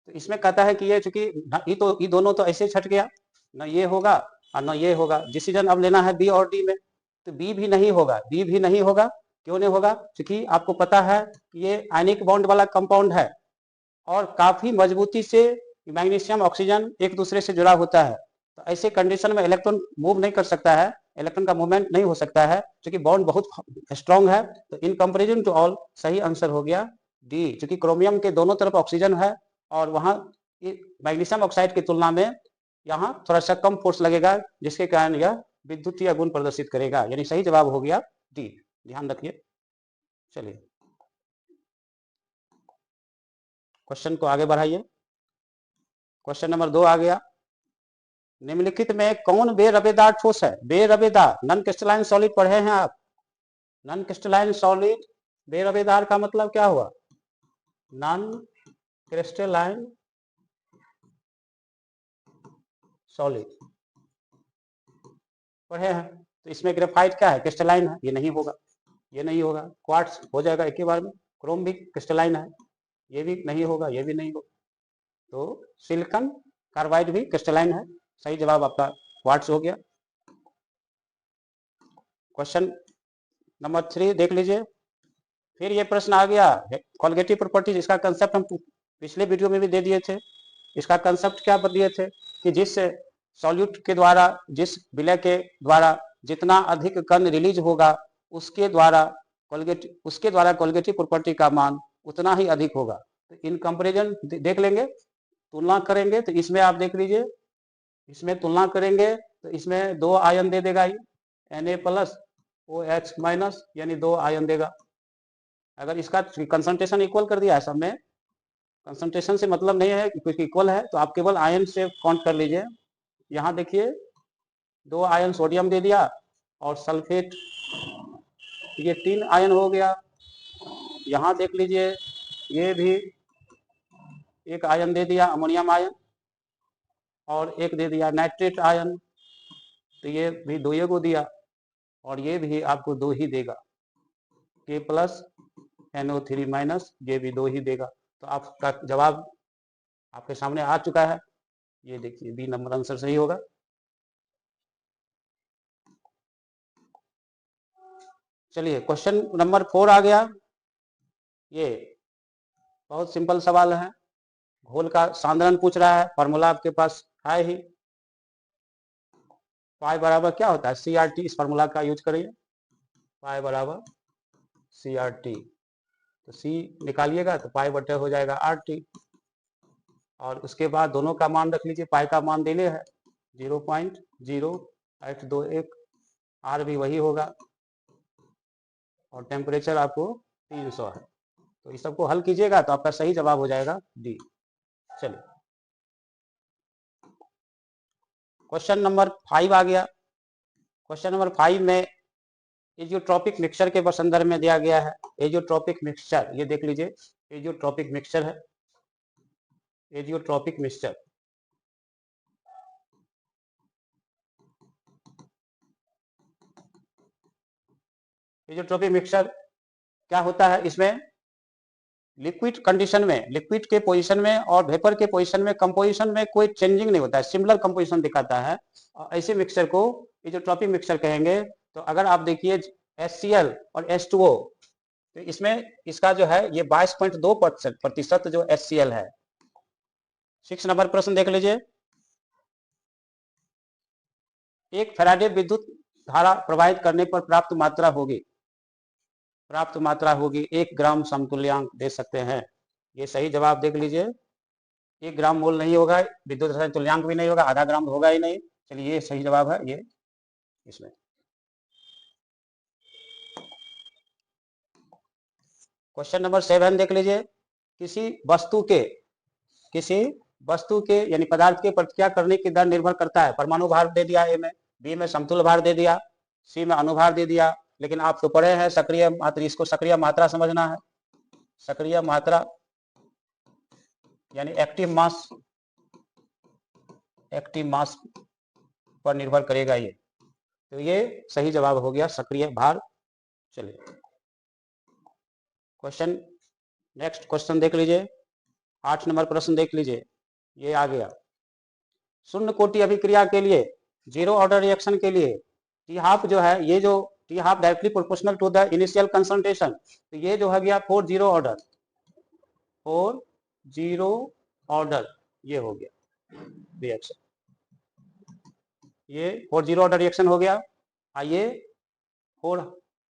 तो इसमें कहता है कि ये चूंकि ये दोनों तो ऐसे छट गया, ना ये होगा और ना ये होगा, डिसीजन अब लेना है बी और डी में। तो बी भी नहीं होगा, बी भी नहीं होगा, क्यों नहीं होगा, क्योंकि आपको पता है कि ये आयनिक बॉन्ड वाला कंपाउंड है और काफी मजबूती से मैग्नीशियम ऑक्सीजन एक दूसरे से जुड़ा होता है। तो ऐसे कंडीशन में इलेक्ट्रॉन मूव नहीं कर सकता है, इलेक्ट्रॉन का मूवमेंट नहीं हो सकता है, क्योंकि बॉन्ड बहुत स्ट्रांग है। तो इन कंपेरिजन टू ऑल सही आंसर हो गया डी, क्योंकि क्रोमियम के दोनों तरफ ऑक्सीजन है और वहां मैग्नीशियम ऑक्साइड की तुलना में यहाँ थोड़ा सा कम फोर्स लगेगा, जिसके कारण यह विद्युतीय गुण प्रदर्शित करेगा, यानी सही जवाब हो गया डी, ध्यान रखिए। चलिए क्वेश्चन को आगे बढ़ाइए, क्वेश्चन नंबर 2 आ गया, निम्नलिखित में कौन बेरबेदार ठोस है, बेरबेदार नॉन क्रिस्टलाइन सॉलिड पढ़े हैं आप, नॉन क्रिस्टलाइन सॉलिड, बेरबेदार का मतलब क्या हुआ, नॉन क्रिस्टलाइन सॉलिड पढ़े हैं। तो इसमें ग्रेफाइट क्या है, क्रिस्टलाइन है, ये नहीं होगा, ये नहीं होगा, क्वार्ट्ज हो जाएगा एक ही बार में, क्रोम भी क्रिस्टलाइन है, ये भी नहीं होगा, ये भी नहीं होगा, तो सिलिकॉन कार्बाइड भी क्रिस्टलाइन है, सही जवाब आपका क्वार्ट्ज हो गया। क्वेश्चन नंबर 3 देख लीजिए, फिर ये प्रश्न आ गया कोलिगेटिव प्रॉपर्टीज, इसका कंसेप्ट हम पिछले वीडियो में भी दे दिए थे। इसका कंसेप्ट क्या दिए थे कि जिस सॉल्यूट के द्वारा, जिस विलय के द्वारा जितना अधिक कण रिलीज होगा, उसके द्वारा कोलिगेटिव प्रॉपर्टी का मान उतना ही अधिक होगा। तो इन कंपेरिजन देख लेंगे, तुलना करेंगे, तो इसमें आप देख लीजिए, इसमें तुलना करेंगे तो इसमें 2 आयन दे देगा, Na+OH- यानी 2 आयन देगा। अगर इसका कंसंट्रेशन इक्वल कर दिया है सब में, कंसंट्रेशन से मतलब नहीं है कुछ इक्वल है, तो आप केवल आयन से काउंट कर लीजिए। यहाँ देखिए 2 आयन सोडियम दे दिया और सल्फेट, ये 3 आयन हो गया। यहाँ देख लीजिए, ये भी एक आयन दे दिया अमोनियम आयन, और एक दे दिया नाइट्रेट आयन, तो ये भी 2 को दिया, और ये भी आपको 2 ही देगा, K+NO3-, ये भी 2 ही देगा। तो आपका जवाब आपके सामने आ चुका है, ये देखिए बी नंबर आंसर सही होगा। चलिए क्वेश्चन नंबर 4 आ गया, ये बहुत सिंपल सवाल है, घोल का सांद्रण पूछ रहा है, फॉर्मूला आपके पास है ही, पाई बराबर क्या होता है, CRT, इस फॉर्मूला का यूज करिए, पाई बराबर CRT, तो C निकालिएगा तो पाई बटे हो जाएगा RT, और उसके बाद दोनों का मान रख लीजिए, पाई का मान देने है 0.0821, R भी वही होगा, और टेम्परेचर आपको 300 है। तो इस सबको हल कीजिएगा तो आपका सही जवाब हो जाएगा डी। चलिए क्वेश्चन नंबर 5 आ गया। क्वेश्चन नंबर 5 में एजियोट्रॉपिक मिक्सचर के संदर्भ में दिया गया है। एजियोट्रॉपिक मिक्सचर, ये देख लीजिए, एजियोट्रॉपिक मिक्सचर है, एजियोट्रॉपिक मिक्सचर। एजियोट्रॉपिक मिक्सचर क्या होता है? इसमें लिक्विड कंडीशन में, लिक्विड के पोजीशन में और वेपर के पोजीशन में कंपोजिशन में कोई चेंजिंग नहीं होता है, सिमिलर कंपोजिशन दिखाता है। और ऐसे मिक्सचर को एजियोट्रॉपिक मिक्सचर कहेंगे। तो अगर आप देखिए HCl और H2O, तो इसमें इसका जो है ये 22.2% जो HCl है। 6 नंबर प्रश्न देख लीजिए। एक फैराडे विद्युत धारा प्रवाहित करने पर प्राप्त मात्रा होगी 1 ग्राम समतुल्यांक दे सकते हैं। ये सही जवाब देख लीजिए। 1 ग्राम मोल नहीं होगा, विद्युत समतुल्यांक भी नहीं होगा, आधा ग्राम होगा ही नहीं। चलिए ये सही जवाब है ये इसमें। क्वेश्चन नंबर 7 देख लीजिए। किसी वस्तु के यानी पदार्थ के प्रतिक्रिया करने की दर निर्भर करता है। परमाणु भार दे दिया ए में, बी में समतुल्य भार दे दिया, सी में अनुभार दे दिया। लेकिन आप तो पढ़े हैं सक्रिय मात्रा, इसको सक्रिय मात्रा समझना है। सक्रिय मात्रा यानी एक्टिव मास पर निर्भर करेगा ये। तो ये सही जवाब हो गया सक्रिय भार। चलिए क्वेश्चन, नेक्स्ट क्वेश्चन देख लीजिए। 8 नंबर प्रश्न देख लीजिए, ये आ गया। शून्य कोटि अभिक्रिया के लिए, जीरो ऑर्डर रिएक्शन के लिए टी हाफ जो है, ये जो T half directly proportional to the initial concentration, तो ये जो है गया 4 जीरो ऑर्डर, ये हो गया रिएक्शन, ये 4 जीरो ऑर्डर रिएक्शन हो गया। आइए 4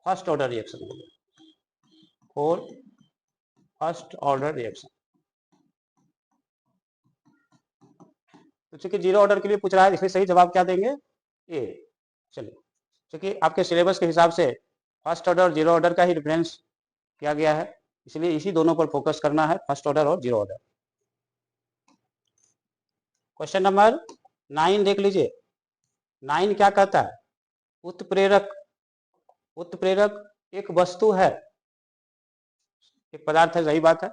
फर्स्ट ऑर्डर रिएक्शन हो गया, 4 फर्स्ट ऑर्डर रिएक्शन। तो चूंकि जीरो ऑर्डर के लिए पूछ रहा है, इसलिए सही जवाब क्या देंगे? ए। चलिए, क्योंकि आपके सिलेबस के हिसाब से फर्स्ट ऑर्डर और जीरो ऑर्डर का ही डिफरेंस किया गया है, इसलिए इसी दोनों पर फोकस करना है, फर्स्ट ऑर्डर और जीरो ऑर्डर। क्वेश्चन नंबर 9 देख लीजिए। 9 क्या कहता है? उत्प्रेरक एक वस्तु है, एक पदार्थ है, सही बात है,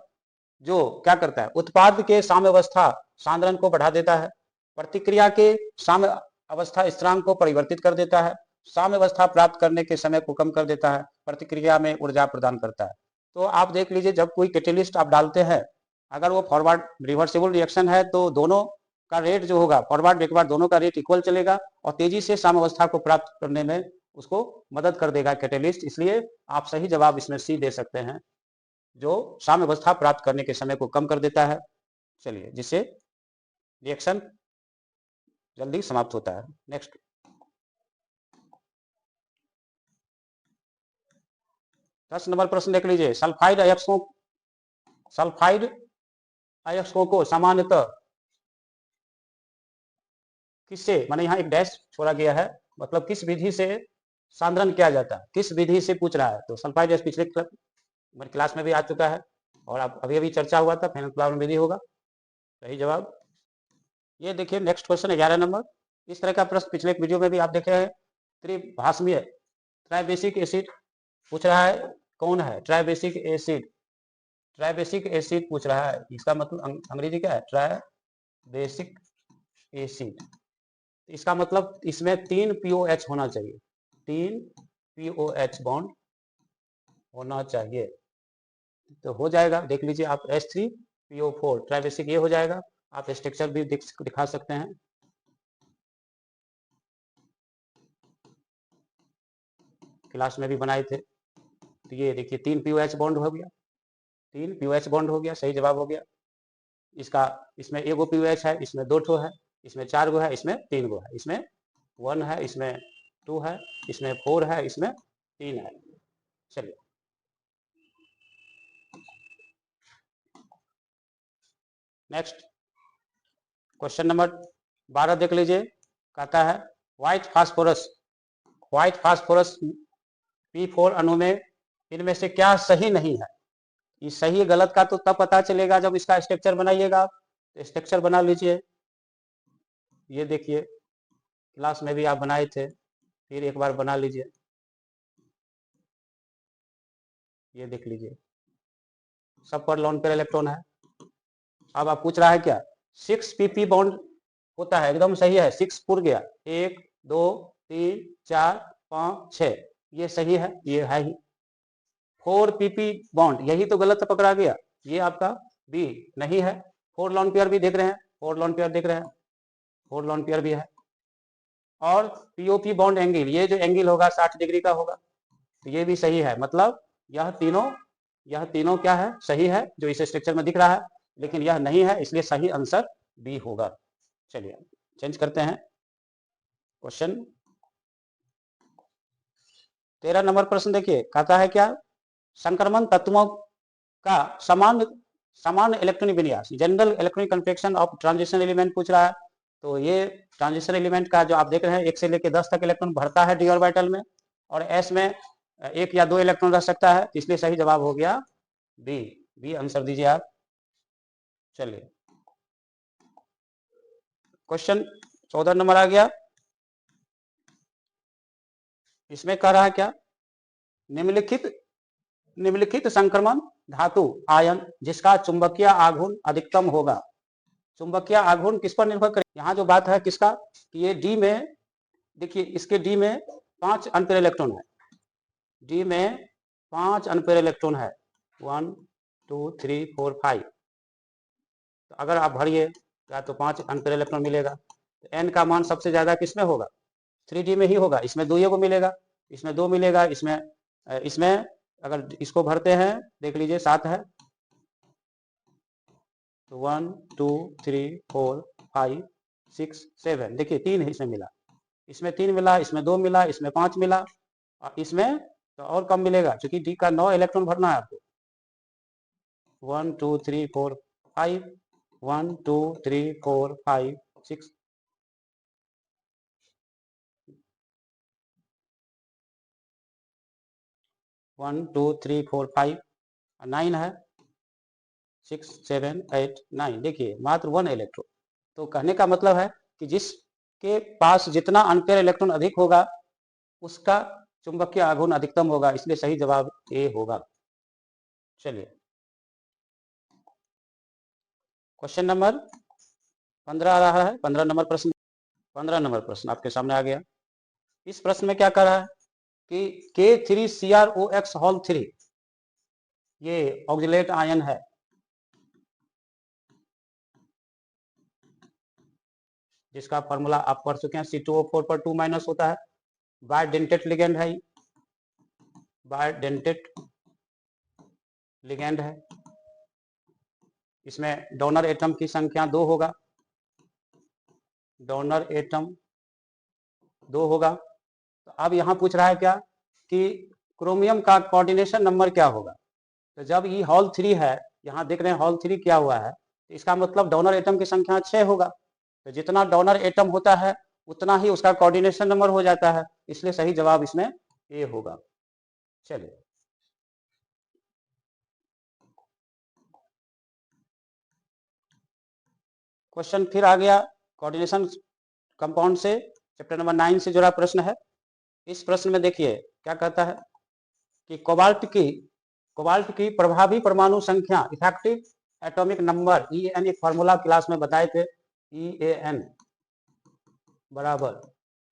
जो क्या करता है? उत्पाद के साम्यावस्था सांद्रण को बढ़ा देता है, प्रतिक्रिया के साम्यावस्था स्थिरांक को परिवर्तित कर देता है, साम्यावस्था प्राप्त करने के समय को कम कर देता है, प्रतिक्रिया में ऊर्जा प्रदान करता है। तो आप देख लीजिए, जब कोई कैटेलिस्ट आप डालते हैं, अगर वो फॉरवर्ड रिवर्सिबल रिएक्शन है तो दोनों का रेट जो होगा, फॉरवर्ड बैकवर्ड दोनों का रेट इक्वल चलेगा और तेजी से साम्यावस्था को प्राप्त करने में उसको मदद कर देगा कैटेलिस्ट। इसलिए आप सही जवाब इसमें सी दे सकते हैं, जो साम्यावस्था प्राप्त करने के समय को कम कर देता है। चलिए, जिससे रिएक्शन जल्दी समाप्त होता है। नेक्स्ट, दस नंबर प्रश्न देख लीजिए। सल्फाइड अयस्कों को सामान्यतः किससे, माने यहाँ एक डैश छोड़ा गया है, मतलब किस विधि से सांद्रण किया जाता है, किस विधि से पूछ रहा है। तो सल्फाइड पिछले क्लास में भी आ चुका है और आप अभी चर्चा हुआ था, फेनोल्फथालीन विधि होगा सही जवाब। ये देखिए नेक्स्ट क्वेश्चन 11 नंबर। इस तरह का प्रश्न पिछले वीडियो में भी आप देखे हैं। त्रिभाषमीय ट्राइबेसिक एसिड पूछ रहा है, कौन है ट्राइबेसिक एसिड पूछ रहा है। इसका मतलब अंग्रेजी क्या है? Tribasic acid. इसका मतलब इसमें 3 POH होना चाहिए, 3 POH बॉन्ड होना चाहिए। तो हो जाएगा, देख लीजिए आप, H3PO4 ट्राइबेसिक, ये हो जाएगा। आप स्ट्रक्चर भी दिखा सकते हैं। क्लास में भी बनाए थे। तो ये देखिए 3 POH बॉन्ड हो गया, 3 POH बॉन्ड हो गया, सही जवाब हो गया इसका। इसमें एगो POH है, इसमें 2 ठो है, इसमें 4 गो है, इसमें 3 गो है, इसमें 1 है, इसमें 2 है, इसमें 4 है, इसमें 3 है। चलिए नेक्स्ट क्वेश्चन नंबर 12 देख लीजिए। कहता है व्हाइट फास्फोरस P4 अणु में इनमें से क्या सही नहीं है? ये सही गलत का तो तब पता चलेगा जब इसका स्ट्रक्चर बनाइएगा। तो स्ट्रक्चर बना लीजिए, ये देखिए क्लास में भी आप बनाए थे, फिर एक बार बना लीजिए। ये देख लीजिए, सब पर लोन पेयर इलेक्ट्रॉन है। अब आप पूछ रहा है क्या 6 pp बॉन्ड होता है, एकदम सही है, 6 पुर गया, 1 2 3 4 5 6, ये सही है, ये है ही। 4 pp बॉन्ड, यही तो गलत पकड़ा गया, ये आपका बी नहीं है। 4 लोन पेयर भी देख रहे हैं, 4 लोन पेयर देख रहे हैं, 4 लोन पेयर भी है। और पीओपी बॉन्ड एंगल, ये जो एंगल होगा 60 डिग्री का होगा, तो ये भी सही है। मतलब यह तीनों क्या है, सही है जो इस स्ट्रक्चर में दिख रहा है, लेकिन यह नहीं है, इसलिए सही आंसर बी होगा। चलिए चेंज करते हैं क्वेश्चन। 13 नंबर प्रश्न देखिए, कहता है क्या संक्रमण तत्वों का समान इलेक्ट्रॉनिक विन्यास, general electronic configuration of transition element पूछ रहा है। तो ये ट्रांजिशन एलिमेंट का जो आप देख रहे हैं 1 से लेकर 10 तक इलेक्ट्रॉन भरता है डी ऑर्बिटल में, और एस में 1 या 2 इलेक्ट्रॉन रह सकता है, इसलिए सही जवाब हो गया बी आंसर दीजिए आप। चलिए क्वेश्चन 14 नंबर आ गया, इसमें कह रहा है क्या निम्नलिखित संक्रमण धातु आयन जिसका चुंबकीय आघूर्ण अधिकतम होगा। चुंबकीय आघूर्ण किस पर निर्भर करे, यहाँ जो बात है किसका कि ये डी में, देखिए इसके डी में 5 अनपेयर इलेक्ट्रॉन है, डी में 5 अनपेयर इलेक्ट्रॉन है, 1 2 3 4 5। तो अगर आप भरिए तो 5 अनपेयर इलेक्ट्रॉन मिलेगा, तो एन का मान सबसे ज्यादा किसमें होगा, 3D में ही होगा। इसमें 2 को मिलेगा, इसमें 2 मिलेगा, इसमें अगर इसको भरते हैं देख लीजिए 7 है, तो 1 2 3 4 5 6 7, देखिए 3 इसमें मिला, इसमें 3 मिला, इसमें 2 मिला, इसमें 5 मिला, और इसमें तो और कम मिलेगा क्योंकि डी का 9 इलेक्ट्रॉन भरना है आपको। 1 2 3 4 5, 1 2 3 4 5 6, 1 2 3 4 5 9 है, 6 7 8 9, देखिए मात्र 1 इलेक्ट्रॉन। तो कहने का मतलब है कि जिसके पास जितना अनपेयर इलेक्ट्रॉन अधिक होगा उसका चुंबकीय आघूर्ण अधिकतम होगा, इसलिए सही जवाब ए होगा। चलिए क्वेश्चन नंबर 15 आ रहा है, 15 नंबर प्रश्न, 15 नंबर प्रश्न आपके सामने आ गया। इस प्रश्न में क्या कर रहा है कि K3CrOX होल 3 ये ऑक्जिलेट आयन है, जिसका फॉर्मूला आप पढ़ चुके हैं, C2O4 पर 2 माइनस होता है, बायडेंटेट लिगेंड है, बायडेंटेट लिगेंड है। इसमें डोनर एटम की संख्या 2 होगा, डोनर एटम 2 होगा। तो अब यहाँ पूछ रहा है क्या कि क्रोमियम का कोऑर्डिनेशन नंबर क्या होगा। तो जब ये हॉल 3 है, यहाँ देख रहे हैं हॉल 3 क्या हुआ है, तो इसका मतलब डोनर एटम की संख्या 6 होगा। तो जितना डोनर एटम होता है उतना ही उसका कोऑर्डिनेशन नंबर हो जाता है, इसलिए सही जवाब इसमें ए होगा। चलिए क्वेश्चन फिर आ गया कोऑर्डिनेशन कंपाउंड से, चैप्टर नंबर 9 से जुड़ा प्रश्न है। इस प्रश्न में देखिए क्या कहता है कि कोबाल्ट की प्रभावी परमाणु संख्या, इफेक्टिव एटॉमिक नंबर EAN, एक फार्मूला क्लास में बताए थे, EAN बराबर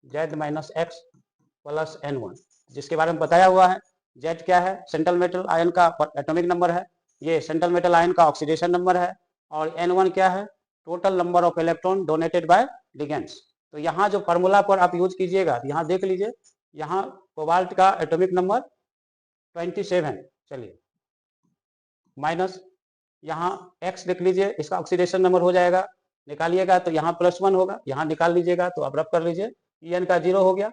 Z-X प्लस N1, जिसके बारे में बताया हुआ है। Z क्या है, सेंट्रल मेटल आयन का एटॉमिक नंबर है, ये सेंट्रल मेटल आयन का ऑक्सीडेशन नंबर है, और N1 क्या है, total number of electron donated bye ligands. तो यहाँ जो फार्मूला पर आप यूज कीजिएगा, यहाँ देख लीजिए, यहाँ कोबाल्ट का एटॉमिक नंबर 27, चलिए माइनस यहाँ X देख लीजिए, इसका ऑक्सीडेशन नंबर हो जाएगा, निकालिएगा तो यहाँ +1 होगा, यहाँ निकाल लीजिएगा तो आप रब कर लीजिए, EN का 0 हो गया।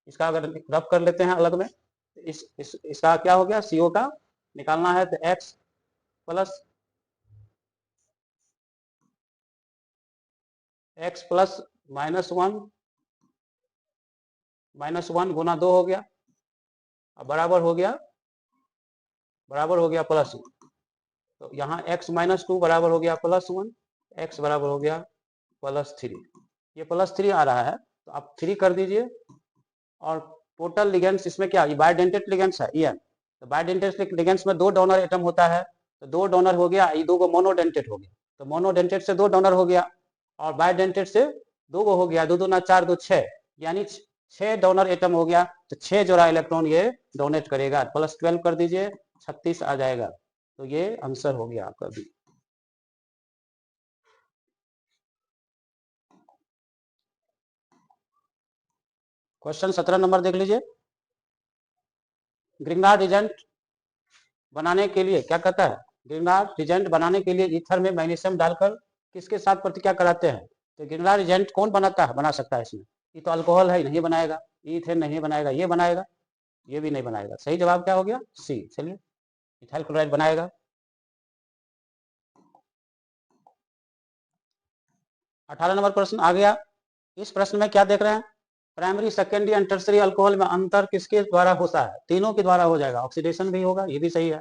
इसका अगर रब कर लेते हैं अलग में, इसका क्या हो गया, CO का निकालना है तो X प्लस -1 गुना 2 हो गया, अब बराबर हो गया +1। तो यहाँ X -2 बराबर हो गया +1, X बराबर हो गया +3, ये +3 आ रहा है, तो आप 3 कर दीजिए। और टोटल लिगेंड्स इसमें क्या, ये बायोडेंटेट लिगेंड्स है EN, तो बायोडेंटेट लिगेंड्स में 2 डोनर एटम होता है, तो 2 डोनर हो गया, ये 2 गो मोनोडेंटेट हो गया, तो मोनोडेंटेट से 2 डोनर हो गया, और बायोडेंटेट से 2 गो हो गया, 2 दूना 4 2 6, यानी 6 डोनर एटम हो गया, तो 6 जोड़ा इलेक्ट्रॉन ये डोनेट करेगा, प्लस 12 कर दीजिए, 36 आ जाएगा, तो ये आंसर हो गया आपका बी। क्वेश्चन 17 नंबर देख लीजिए। ग्रिग्नार्ड रिजेंट बनाने के लिए क्या कहता है, ग्रिग्नार्ड रिजेंट बनाने के लिए ईथर में मैग्नीशियम डालकर किसके साथ प्रतिक्रिया कराते हैं, तो ग्रिग्नार्ड रिजेंट कौन बनाता है, बना सकता है इसमें, ये तो अल्कोहल है, नहीं बनाएगा, ईथेन नहीं बनाएगा, ये बनाएगा, ये भी नहीं बनाएगा, सही जवाब क्या हो गया, सी। चलिए, इथाइल क्लोराइड बनाएगा। 18 नंबर प्रश्न आ गया। इस प्रश्न में क्या देख रहे हैं, primary secondary and tertiary alcohol में अंतर किसके द्वारा होता है, तीनों के द्वारा हो जाएगा, ऑक्सीडेशन भी होगा, ये भी सही है,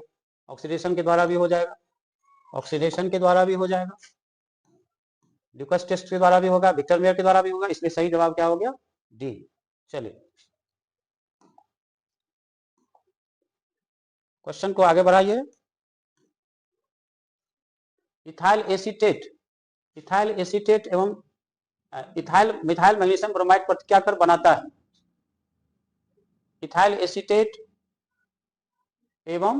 ऑक्सीडेशन के द्वारा भी हो जाएगा, ऑक्सीडेशन के द्वारा भी हो जाएगा, ल्यूकस टेस्ट के द्वारा भी होगा, विक्टर मेयर के द्वारा भी होगा, इसलिए सही जवाब क्या हो गया, डी। चलिए, क्वेश्चन को आगे बढ़ाइए। इथाइल एसीटेट, इथाइल एसीटेट एवं इथाइल मिथाइल मैग्नीशियम ब्रोमाइड प्रतिक्रिया कर बनाता है, इथाइल एसीटेट एवं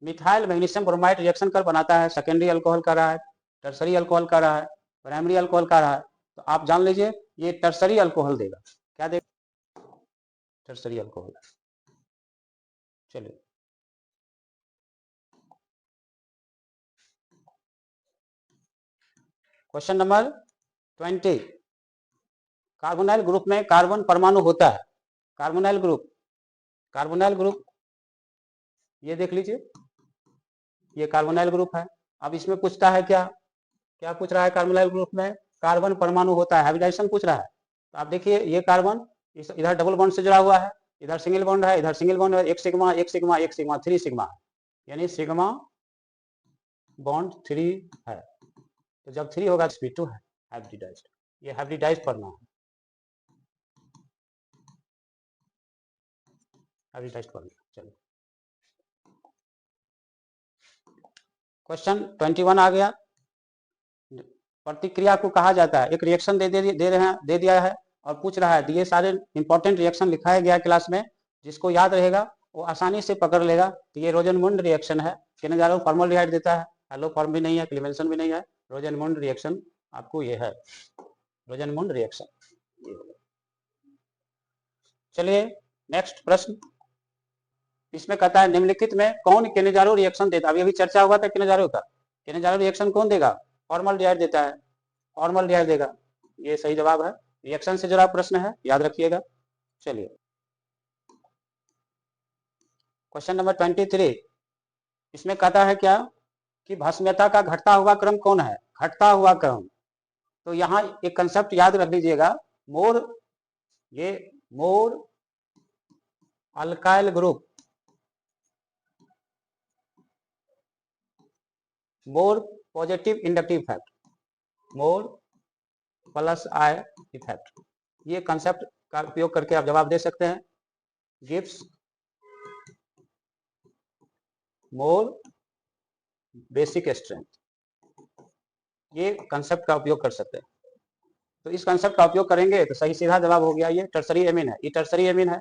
मिथाइल मैग्नीशियम ब्रोमाइड रिएक्शन कर बनाता है, सेकेंडरी अल्कोहल का रहा है, टर्सरी अल्कोहल का रहा है, प्राइमरी अल्कोहल का रहा है, तो आप जान लीजिए ये टर्सरी अल्कोहल देगा, क्या देगा, टर्सरी अल्कोहल। चलिए, क्वेश्चन नंबर 20, कार्बोनाइल ग्रुप में कार्बन परमाणु होता है, कार्बोनाइल ग्रुप, कार्बोनाइल ग्रुप ये देख लीजिए, ये कार्बोनाइल ग्रुप है। अब इसमें पूछता है क्या, क्या पूछ रहा है, कार्बोनाइल ग्रुप में कार्बन परमाणु होता है, हाइब्रिडाइजेशन पूछ रहा है, तो आप देखिए ये कार्बन इधर डबल बॉन्ड से जुड़ा हुआ है, इधर सिंगल बॉन्ड है, इधर सिंगल बॉन्ड है, एक सिग्मा एक सिग्मा एक सिग्मा 3 सिग्मा, यानी सिग्मा बॉन्ड 3 है, तो जब 3 होगा sp2 है, हाइब्रिडाइज्ड, ये हाइब्रिडाइज पढ़ना है, हाइब्रिडाइज पढ़ना। चलो, क्वेश्चन 21 आ गया। प्रतिक्रिया को कहा जाता है, एक रिएक्शन दे रहे हैं, दे दिया है और पूछ रहा है, ये सारे इंपॉर्टेंट रिएक्शन लिखाया गया क्लास में, जिसको याद रहेगा वो आसानी से पकड़ लेगा, तो ये रोजनमुंड रिएक्शन है, किनेजारो फॉर्मल्डिहाइड देता है, हेलो फॉर्म भी नहीं है, क्लीमेंसन भी नहीं है, रोजनमुंड रिएक्शन आपको ये है, रोजनमुंड रिएक्शन। चलिए, नेक्स्ट प्रश्न, इसमें कहता है निम्नलिखित में कौन किनेजारो रिएक्शन देता है, अभी अभी चर्चा हुआ था किनेजारो का, किनेजारो रिएक्शन कौन देगा, फॉर्मल्डिहाइड देता है, फॉर्मल्डिहाइड देगा, ये सही जवाब है, रिएक्शन से जुड़ा प्रश्न है, याद रखिएगा। चलिए, क्वेश्चन नंबर 23, इसमें कहता है क्या कि भस्म्यता का घटता हुआ क्रम कौन है, घटता हुआ क्रम, तो यहाँ एक कंसेप्ट याद रख लीजिएगा, मोर, ये more alkyl group, more positive inductive effect, more plus I effect, ये कंसेप्ट का उपयोग करके आप जवाब दे सकते हैं, गिव्स मोर बेसिक स्ट्रेंथ, ये कंसेप्ट का उपयोग कर सकते हैं, तो इस कंसेप्ट का उपयोग करेंगे तो सही सीधा जवाब हो गया, ये टर्सरी एमीन है, ये टर्सरी एमीन है,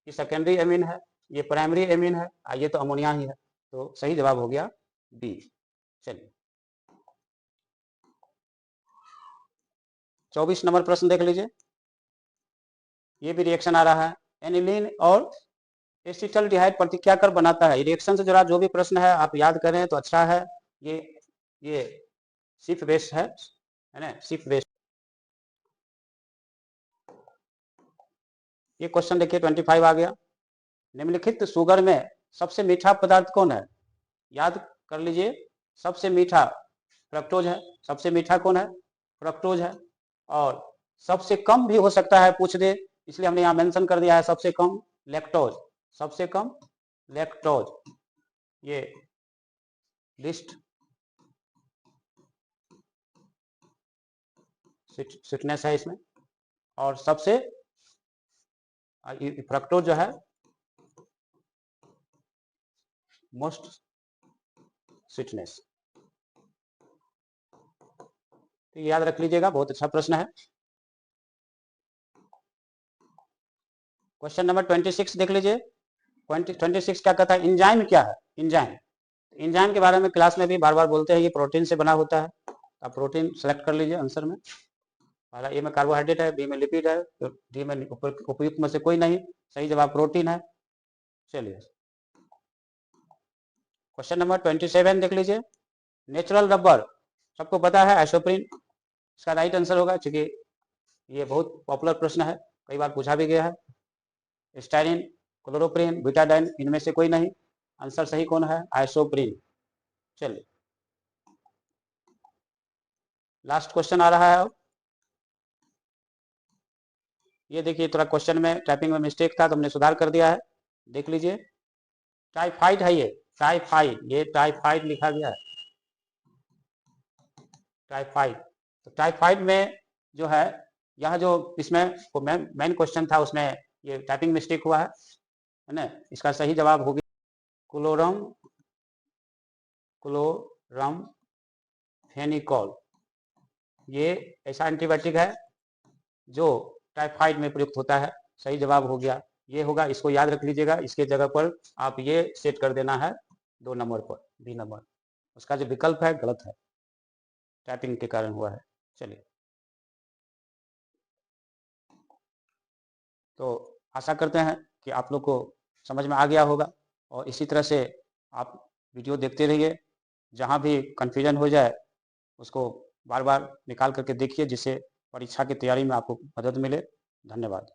ये सेकेंडरी एमीन है, ये प्राइमरी एमीन है, ये तो अमोनिया ही है, तो सही जवाब हो गया बी। चलिए, 24 नंबर प्रश्न देख लीजिए, ये भी रिएक्शन आ रहा है, एनिलीन और एसिटल्डिहाइड प्रतिक्रिया कर बनाता है, रिएक्शन से जुड़ा जो भी प्रश्न है आप याद करें तो अच्छा है, ये सिफ बेस्ड है ना, सिफ बेस्ड। ये क्वेश्चन देखिए 25 आ गया, निम्नलिखित शुगर में सबसे मीठा पदार्थ कौन है, याद कर लीजिए, सबसे मीठा फ्रक्टोज है, सबसे मीठा कौन है, फ्रक्टोज है, और सबसे कम भी हो सकता है पूछ दे, इसलिए हमने यहाँ मेंशन कर दिया है सबसे कम लैक्टोज, सबसे कम लैक्टोज, ये लिस्ट स्वीटनेस है इसमें, और सबसे फ्रक्टोज जो है मोस्ट स्वीटनेस। तो याद रख लीजिएगा, बहुत अच्छा प्रश्न है। क्वेश्चन नंबर 26 देख लीजिए। 26 क्या कहता है, एंजाइम क्या है। एंजाइम, एंजाइम के बारे में क्लास में भी बार बार बोलते हैं, ये प्रोटीन से बना होता है। आप प्रोटीन सेलेक्ट कर लीजिए आंसर में। पहला ए में कार्बोहाइड्रेट है, बी में लिपिड है, तो डी में उपयुक्त में से कोई नहीं, सही जवाब प्रोटीन है। चलिए क्वेश्चन नंबर 27 देख लीजिए। नेचुरल रबर सबको पता है आइसोप्रीन, इसका राइट आंसर होगा, क्योंकि ये बहुत पॉपुलर प्रश्न है, कई बार पूछा भी गया है। स्टाइरिन, क्लोरोप्रीन, बीटाडाइन, इनमें से कोई नहीं, आंसर सही कौन है, आइसोप्रीन। चलिए लास्ट क्वेश्चन आ रहा है अब। ये देखिए थोड़ा क्वेश्चन में टाइपिंग में मिस्टेक था, तो हमने सुधार कर दिया है, देख लीजिए। टाइफाइड है ये, टाइफाइड, ये टाइफाइड लिखा गया है, टाइफाइड। तो टाइफाइड में जो है, यह जो इसमें मेन क्वेश्चन था उसमें ये टाइपिंग मिस्टेक हुआ है ना। इसका सही जवाब होगा क्लोरम फेनिकॉल। ये ऐसा एंटीबायोटिक है जो टाइफाइड में प्रयुक्त होता है, सही जवाब हो गया ये होगा। इसको याद रख लीजिएगा, इसके जगह पर आप ये सेट कर देना है 2 नंबर पर, बी नंबर। उसका जो विकल्प है गलत है, टाइपिंग के कारण हुआ है। चलिए तो आशा करते हैं कि आप लोग को समझ में आ गया होगा, और इसी तरह से आप वीडियो देखते रहिए, जहाँ भी कन्फ्यूजन हो जाए उसको बार बार निकाल करके देखिए, जिससे परीक्षा की तैयारी में आपको मदद मिले। धन्यवाद।